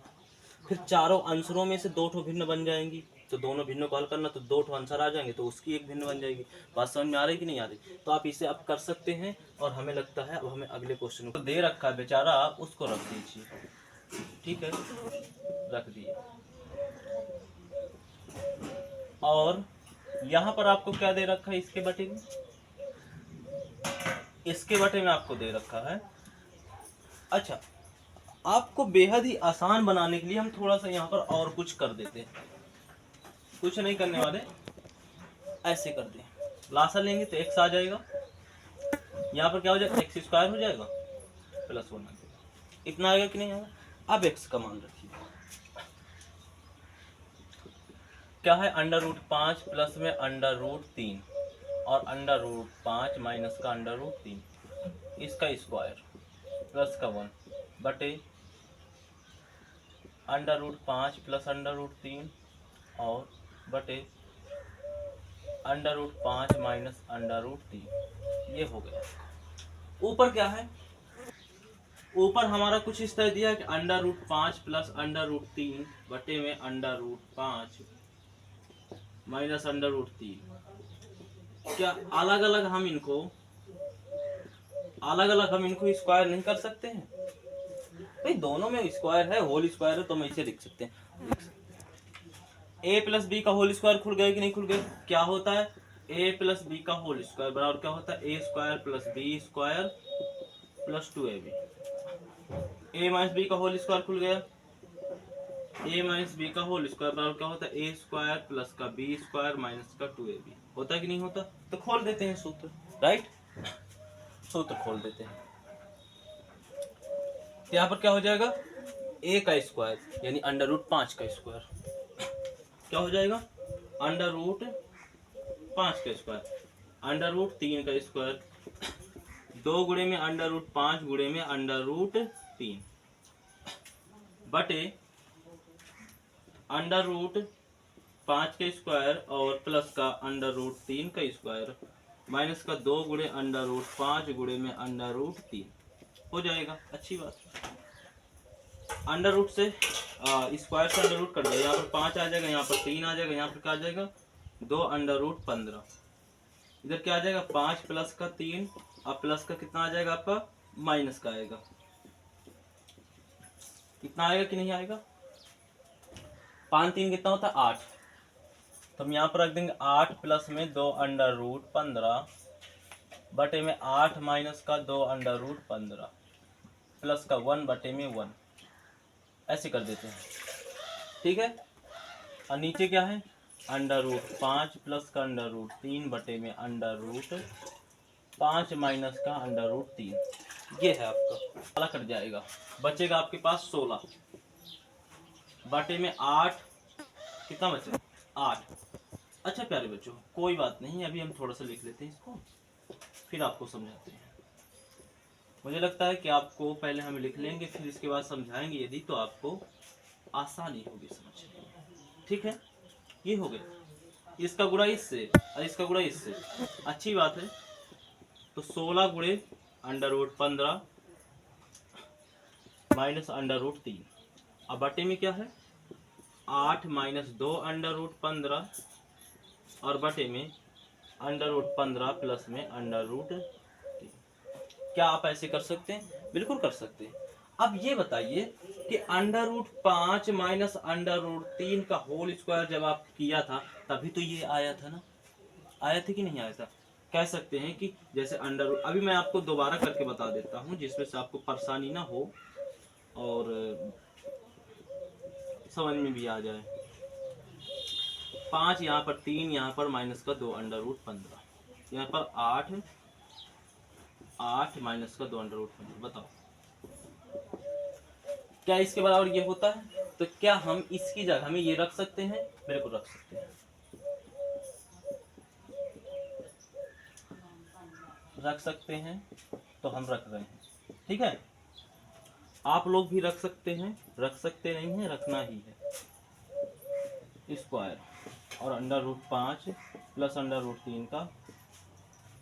फिर चारों आंसरों में से 2 ठो भिन्न बन जाएंगी, तो दोनों भिन्नों को हल करना, तो 2 ठो आंसर आ जाएंगे, तो उसकी एक भिन्न बन जाएगी। बात समझ में आ रही कि नहीं आ रही? तो आप इसे आप कर सकते हैं। और हमें लगता है अब हमें अगले क्वेश्चन को दे रखा है बेचारा, उसको रख दीजिए। ठीक है, रख दिए। और यहाँ पर आपको क्या दे रखा है? इसके बटे में, इसके बटे में आपको दे रखा है। अच्छा, आपको बेहद ही आसान बनाने के लिए हम थोड़ा सा यहाँ पर और कुछ कर देते हैं। कुछ नहीं करने वाले, ऐसे कर दें। लासा लेंगे तो x आ जाएगा, यहाँ पर क्या हो जाएगा? x स्क्वायर हो जाएगा प्लस 1 आ जाएगा। इतना आएगा कि नहीं आएगा? अब x का मान रखिए, क्या है? √5 प्लस में √3 और √5 माइनस का √3, इसका स्क्वायर प्लस का 1 बटे √5 प्लस √3 और बटे √5 माइनस √3। ये हो गया। ऊपर क्या है? ऊपर हमारा कुछ इस तरह दिया है कि √5 प्लस √3 बटे में √5 माइनस √3। क्या अलग अलग हम इनको स्क्वायर नहीं कर सकते हैं? भाई दोनों में स्क्वायर है, होल स्क्वायर है, तो हम इसे लिख सकते हैं। a प्लस बी का होल स्क्वायर खुल गया कि नहीं खुल गया? क्या होता है? a प्लस बी का होल स्क्वायर बराबर क्या होता है? a square plus B square plus 2ab। a minus B का होल स्क्वायर खुल गया, a माइनस बी का होल स्क्वायर बराबर क्या होता है? a स्क्वायर प्लस का b स्क्वायर माइनस का 2ab। होता है कि नहीं होता? तो खोल देते हैं सूत्र, राइट? सूत्र खोल देते हैं। यहाँ पर क्या हो जाएगा? a का स्क्वायर यानी √5 का स्क्वायर क्या हो जाएगा? √5 का स्क्वायर, √3 का स्क्वायर, 2 गुणे में √5 गुणे में √3 बटे √5 का स्क्वायर और प्लस का √3 का स्क्वायर माइनस का 2 गुणे √5 गुणे में √3 हो जाएगा। अच्छी बात। अंडर रूट से स्क्वायर से अंडर रूट कर दिया, यहाँ पर 5 आ जाएगा, यहाँ पर 3 आ जाएगा, यहाँ पर क्या आ जाएगा? 2 √15। इधर क्या आ जाएगा? 5 प्लस का 3, अब प्लस का कितना आ जाएगा आपका? माइनस का आएगा। कितना आएगा कि नहीं आएगा? 5 3 कितना होता है? 8। तो हम यहाँ पर रख देंगे 8 प्लस में 2 √15 बटे में 8 माइनस का 2 √15 प्लस का 1 बटे में 1। ऐसे कर देते हैं। ठीक है, और नीचे क्या है? √5 प्लस का √3 बटे में √5 माइनस का √3। ये है आपका, वाला कट जाएगा, बचेगा आपके पास 16 बटे में 8। कितना बचे? 8। अच्छा प्यारे बच्चों, कोई बात नहीं, अभी हम थोड़ा सा लिख लेते हैं इसको, फिर आपको समझाते हैं। मुझे लगता है कि आपको पहले हम लिख लेंगे, फिर इसके बाद समझाएंगे यदि, तो आपको आसानी होगी समझने में। ठीक है, ये हो गया। इसका गुणा इससे और इसका गुणा इससे, अच्छी बात है। तो 16 गुणे √15 माइनस √3, अब बटे में क्या है? 8 माइनस 2 √15 और बटे में √15 प्लस में √3। क्या आप ऐसे कर सकते हैं? बिल्कुल कर सकते हैं। अब ये बताइए कि √5 माइनस √3 का होल स्क्वायर जब आप किया था तभी तो ये आया था ना? आया था कि नहीं आया था? कह सकते हैं कि जैसे अभी मैं आपको दोबारा करके बता देता हूँ जिसमें से आपको परेशानी ना हो और समझ में भी आ जाए। 5 यहाँ पर, 3 यहाँ पर, माइनस का 2 √15, यहाँ पर 8 माइनस का 2 √15। बताओ क्या इसके बराबर ये होता है? तो क्या हम इसकी जगह में ये रख सकते हैं? बिल्कुल रख सकते हैं, रख सकते हैं। तो हम रख रहे हैं, ठीक है। आप लोग भी रख सकते हैं, रख सकते नहीं है, रखना ही है। स्क्वायर और under root 5 plus under root 3 का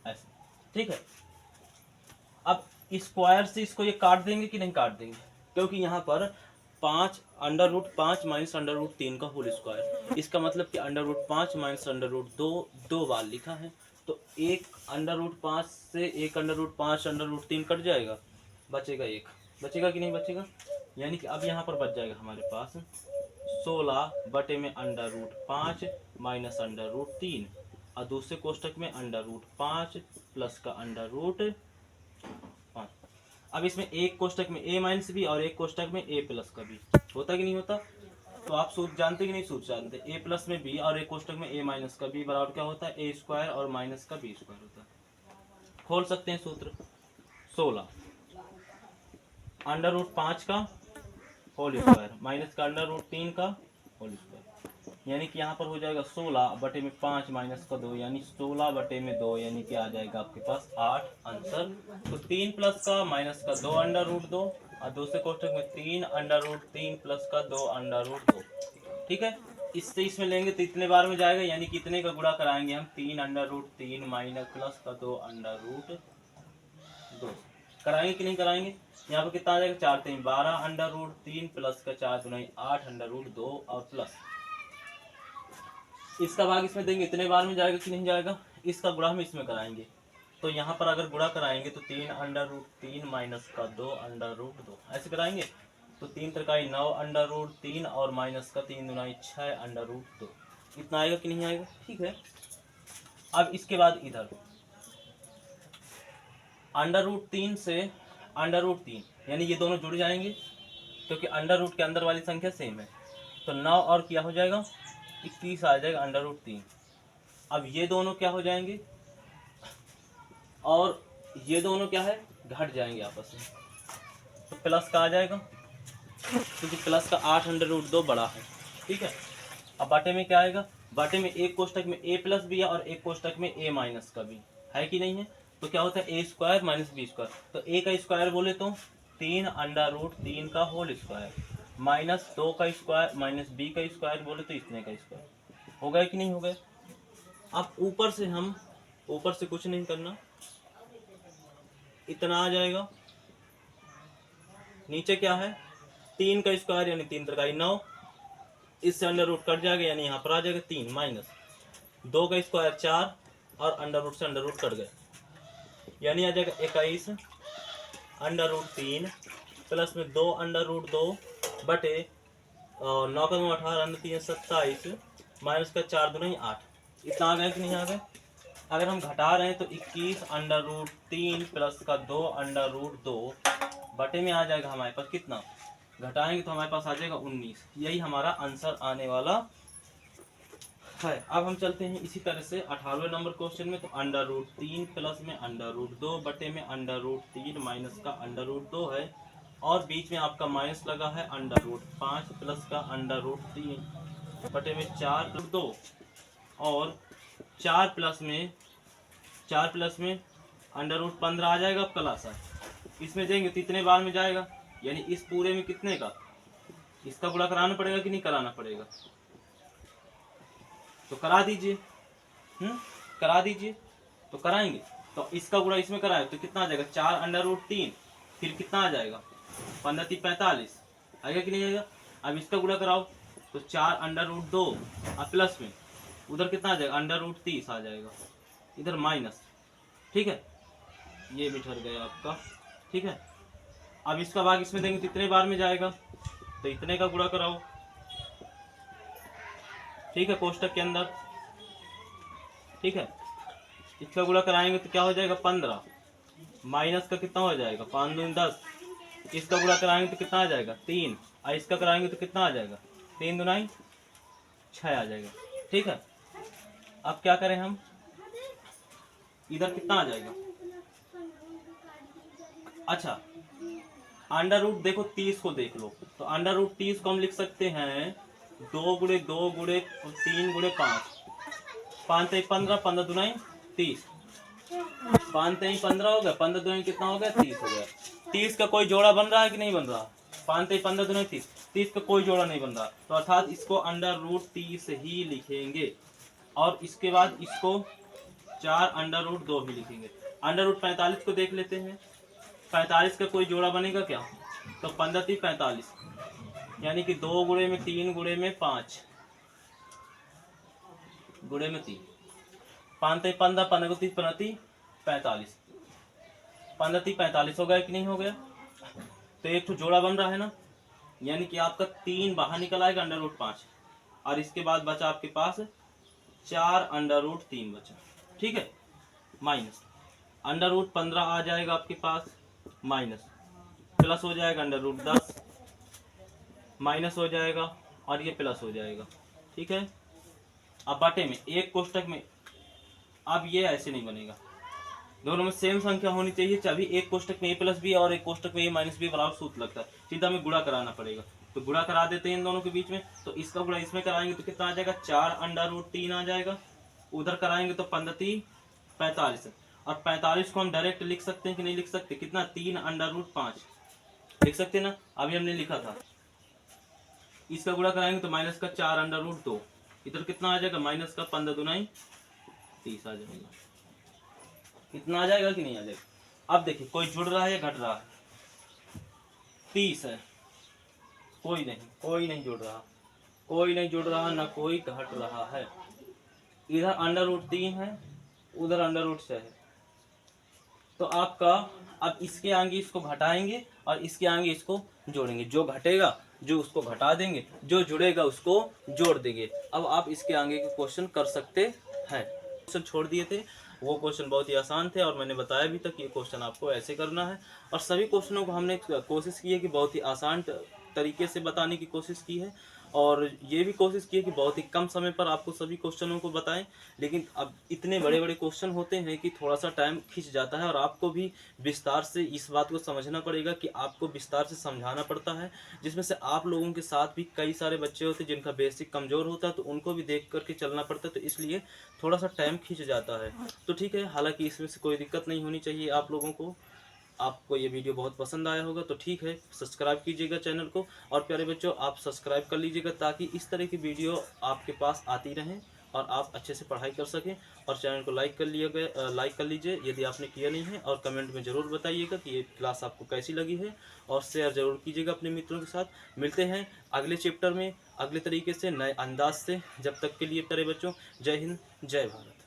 ऐसे, ठीक है। अब स्क्वायर से इसको ये काट देंगे कि नहीं काट देंगे, क्योंकि यहाँ पर 5 under root 5 minus under root 3 का होल स्क्वायर, इसका मतलब कि under root 5 minus under root 2 दो बार लिखा है, तो एक अंडर रूट 5 से एक under root 5 under root 3 cut जाएगा, बचेगा एक, बचेगा कि नहीं बचेगा, यानी कि अब यहाँ पर बच जाएगा हमारे पास 16 बटे में under root 5 minus under root 3 और दूसरे कोष्टक में अंडर रूट 5 प्लस का अंडर रूट 5। अब इसमें एक कोष्टक में a माइनस बी और एक कोष्टक में a प्लस का b, होता कि नहीं होता, तो आप सूत्र जानते कि नहीं सूत्र जानते, a प्लस में b और एक कोष्टक में a माइनस का b बराबर क्या होता है, a स्क्वायर और माइनस का b स्क्वायर होता है। खोल सकते हैं सूत्र, 16 अंडर रूट 5 का होल स्क्वायर माइनस का अंडर रूट 3 का होल स्क्वायर, यानी कि यहाँ पर हो जाएगा 16 बटे में 5 माइनस का 2 यानी 16 बटे में 2, यानी कि आ जाएगा आपके पास 8 आंसर। तो 3 प्लस का माइनस का 2 अंडर रूट 2 और दूसरे क्वेश्चन में 3 अंडर रूट 3 प्लस का 2 अंडर रूट 2, ठीक है। इससे इसमें लेंगे तो इतने बार में जाएगा, यानी कि इतने का गुणा कराएंगे हम 3 अंडर रूट 3 माइनस प्लस का 2 अंडर रूट 2, कराएंगे कि नहीं कराएंगे। यहाँ पर कितना आ जाएगा, 4 3 12 अंडर रूट 3 प्लस का 4 दुनी 8 अंडर रूट 2 और प्लस इसका भाग इसमें देंगे, इतने बार में जाएगा कि नहीं जाएगा, इसका गुणा हम इसमें कराएंगे, तो यहाँ पर अगर गुणा कराएंगे तो 3 अंडर रूट 3 माइनस का 2 अंडर रूट 2 ऐसे कराएंगे, तो 3 त्रिकाई 9 अंडर रूट 3 और माइनस का 3 दुनाई 6 अंडर रूट 2, इतना आएगा कि नहीं आएगा, ठीक है। अब इसके बाद इधर अंडर रूट 3 से अंडर रूट 3 यानी ये दोनों जुड़ जाएंगे, क्योंकि अंडर रूट के अंदर वाली संख्या सेम है, तो 9 और क्या हो जाएगा 21 आ जाएगा अंडर रूट 3। अब ये दोनों क्या हो जाएंगे और ये दोनों क्या है घट जाएंगे आपस में, तो प्लस का आ जाएगा, क्योंकि प्लस का 8 अंडर रूट 2 बड़ा है, ठीक है। अब बाटे में क्या आएगा, बाटे में एक कोष्टक में a प्लस बी है और एक कोष्टक में a माइनस का बी है कि नहीं है, तो क्या होता है a square minus B square, तो a का स्क्वायर बोले तो 3 अंडर रूट 3 का होल स्क्वायर माइनस 2 का स्क्वायर माइनस b का स्क्वायर बोले तो इतने का स्क्वायर, हो गया कि नहीं हो गया। अब ऊपर से कुछ नहीं करना, इतना आ जाएगा, नीचे क्या है 3 का स्क्वायर यानी 3 त्रिकाई 9, इससे अंडर रूट कट जाएगा यानी यहाँ पर आ जाएगा 3 माइनस 2 का स्क्वायर 4 और अंडर रूट से अंडर रूट कट गए, यानी आ जाएगा 21 अंडर रूट 3 प्लस में 2 अंडर रूट 2 बटे 9 का 9 18 अंडर 3 27 माइनस का 4 दुनी 8, इतना आ गया कि नहीं आ गया। अगर हम घटा रहे हैं तो 21 अंडर रूट 3 प्लस का 2 अंडर रूट 2 बटे में आ जाएगा हमारे पास कितना, घटाएंगे तो हमारे पास आ जाएगा 19, यही हमारा आंसर आने वाला है। अब हम चलते हैं इसी तरह से 18वें नंबर क्वेश्चन में, तो अंडर रूट 3 प्लस में अंडर रूट 2 बटे में अंडर रूट 3 माइनस का अंडर रूट 2 है, और बीच में आपका माइनस लगा है अंडर रूट 5 प्लस का अंडर रूट 3 बटे में 4 रूट 2 और 4 प्लस में अंडर रूट 15 आ जाएगा आपका लासा, इसमें देंगे तो इतने बार में जाएगा, यानी इस पूरे में कितने का, इसका गुणा कराना पड़ेगा कि नहीं कराना पड़ेगा, तो करा दीजिए, करा दीजिए, तो कराएंगे, तो इसका गुणा इसमें कराए तो कितना आ जाएगा 4 अंडर रूट 3 फिर कितना आ जाएगा 15 3 45 आएगा कि नहीं आएगा। अब इसका गुणा कराओ तो 4 अंडर रूट 2 और प्लस में उधर कितना आ जाएगा अंडर रूट 30 आ जाएगा, इधर माइनस, ठीक है, ये भी ठहर गया आपका, ठीक है। अब इसका भाग इसमें देंगे तो इतने बार में जाएगा, तो इतने का गुणा कराओ, ठीक है, कोष्टक के अंदर, ठीक है, इसका गुणा कराएंगे तो क्या हो जाएगा 15 माइनस का कितना हो जाएगा 5 दूनी 10, इसका गुणा कराएंगे तो कितना आ जाएगा 3 और इसका कराएंगे तो कितना आ जाएगा 3 दुनाई 6 आ जाएगा, ठीक है। अब क्या करें हम, इधर कितना आ जाएगा, अच्छा अंडर रूट देखो 30 को देख लो, तो अंडर रूट 30 को हम लिख सकते हैं 2 गुणे 2 गुणे 3 गुणे 5, 5 3 15 15 दुनाई 30, 5 3 15 हो गया, 15 दुनाई कितना हो गया 30 हो गया। 30 का कोई जोड़ा बन रहा है कि नहीं बन रहा, 5 3 15 दूनी 30, 30 का कोई जोड़ा नहीं बन रहा, तो अर्थात इसको अंडर रूट 30 ही लिखेंगे। और इसके बाद इसको 4 अंडर रूट 2 ही लिखेंगे। अंडर रूट 45 को देख लेते हैं, 45 का कोई जोड़ा बनेगा क्या? तो 15 3 45, यानी कि 2 गुणे में 3 गुणे में 5 गुणे में 3, 5 3 15, 15 को 30 15 3 45, 15 3 45 हो गया कि नहीं हो गया? तो एक तो जोड़ा बन रहा है ना, यानी कि आपका 3 बाहर निकल आएगा अंडर रूट 5, और इसके बाद बचा आपके पास 4 अंडर रूट 3 बचा, ठीक है। माइनस अंडर रूट 15 आ जाएगा आपके पास, माइनस प्लस हो जाएगा अंडर रूट 10, माइनस हो जाएगा और ये प्लस हो जाएगा, ठीक है। अब बाटे में एक कोष्टक में, अब ये ऐसे नहीं बनेगा, दोनों में सेम संख्या होनी चाहिए, चाहे एक कोष्टक में ए प्लस बी और एक कोष्टक में ए माइनस बी बराबर सूत्र लगता है, सीधा हमें गुणा कराना पड़ेगा। तो गुणा करा देते हैं इन दोनों के बीच में, तो इसका गुणा इसमें कराएंगे तो कितना आ जाएगा? 4 अंडर रूट 3 आ जाएगा। उधर कराएंगे तो 15 3 45, और 45 को हम डायरेक्ट लिख सकते हैं कि नहीं लिख सकते? कितना? 3 अंडर रूट 5 लिख सकते हैं ना, अभी हमने लिखा था। इसका गुणा कराएंगे तो माइनस का 4 अंडर रूट 2, इधर कितना आ जाएगा? माइनस का 15 दूनी 30 आ जाएगा। इतना आ जाएगा कि नहीं आ जाएगा? अब देखिए कोई जुड़ रहा है या घट रहा है? 30 है, कोई नहीं जुड़ रहा, कोई नहीं जुड़ रहा, ना कोई घट रहा है। इधर अंडर रूट 3 है, उधर अंडर रूट 6 है, तो आपका अब इसके आगे इसको घटाएंगे और इसके आगे इसको जोड़ेंगे, जो घटेगा जो उसको घटा देंगे, जो जुड़ेगा उसको जोड़ देंगे। अब आप इसके आगे के क्वेश्चन कर सकते हैं। क्वेश्चन छोड़ दिए थे, वो क्वेश्चन बहुत ही आसान थे और मैंने बताया भी था कि ये क्वेश्चन आपको ऐसे करना है, और सभी क्वेश्चनों को हमने कोशिश की है कि बहुत ही आसान तरीके से बताने की कोशिश की है, और ये भी कोशिश की है कि बहुत ही कम समय पर आपको सभी क्वेश्चनों को बताएं। लेकिन अब इतने बड़े बड़े क्वेश्चन होते हैं कि थोड़ा सा टाइम खिंच जाता है, और आपको भी विस्तार से इस बात को समझना पड़ेगा कि आपको विस्तार से समझाना पड़ता है, जिसमें से आप लोगों के साथ भी कई सारे बच्चे होते हैं जिनका बेसिक कमज़ोर होता है, तो उनको भी देख करके चलना पड़ता है, तो इसलिए थोड़ा सा टाइम खिंच जाता है। तो ठीक है, हालांकि इसमें से कोई दिक्कत नहीं होनी चाहिए आप लोगों को। आपको ये वीडियो बहुत पसंद आया होगा तो ठीक है, सब्सक्राइब कीजिएगा चैनल को, और प्यारे बच्चों आप सब्सक्राइब कर लीजिएगा ताकि इस तरह की वीडियो आपके पास आती रहें और आप अच्छे से पढ़ाई कर सकें। और चैनल को लाइक कर लीजिए यदि आपने किया नहीं है, और कमेंट में ज़रूर बताइएगा कि ये क्लास आपको कैसी लगी है, और शेयर ज़रूर कीजिएगा अपने मित्रों के साथ। मिलते हैं अगले चैप्टर में अगले तरीके से नए अंदाज से, जब तक के लिए प्यारे बच्चों जय हिंद जय भारत।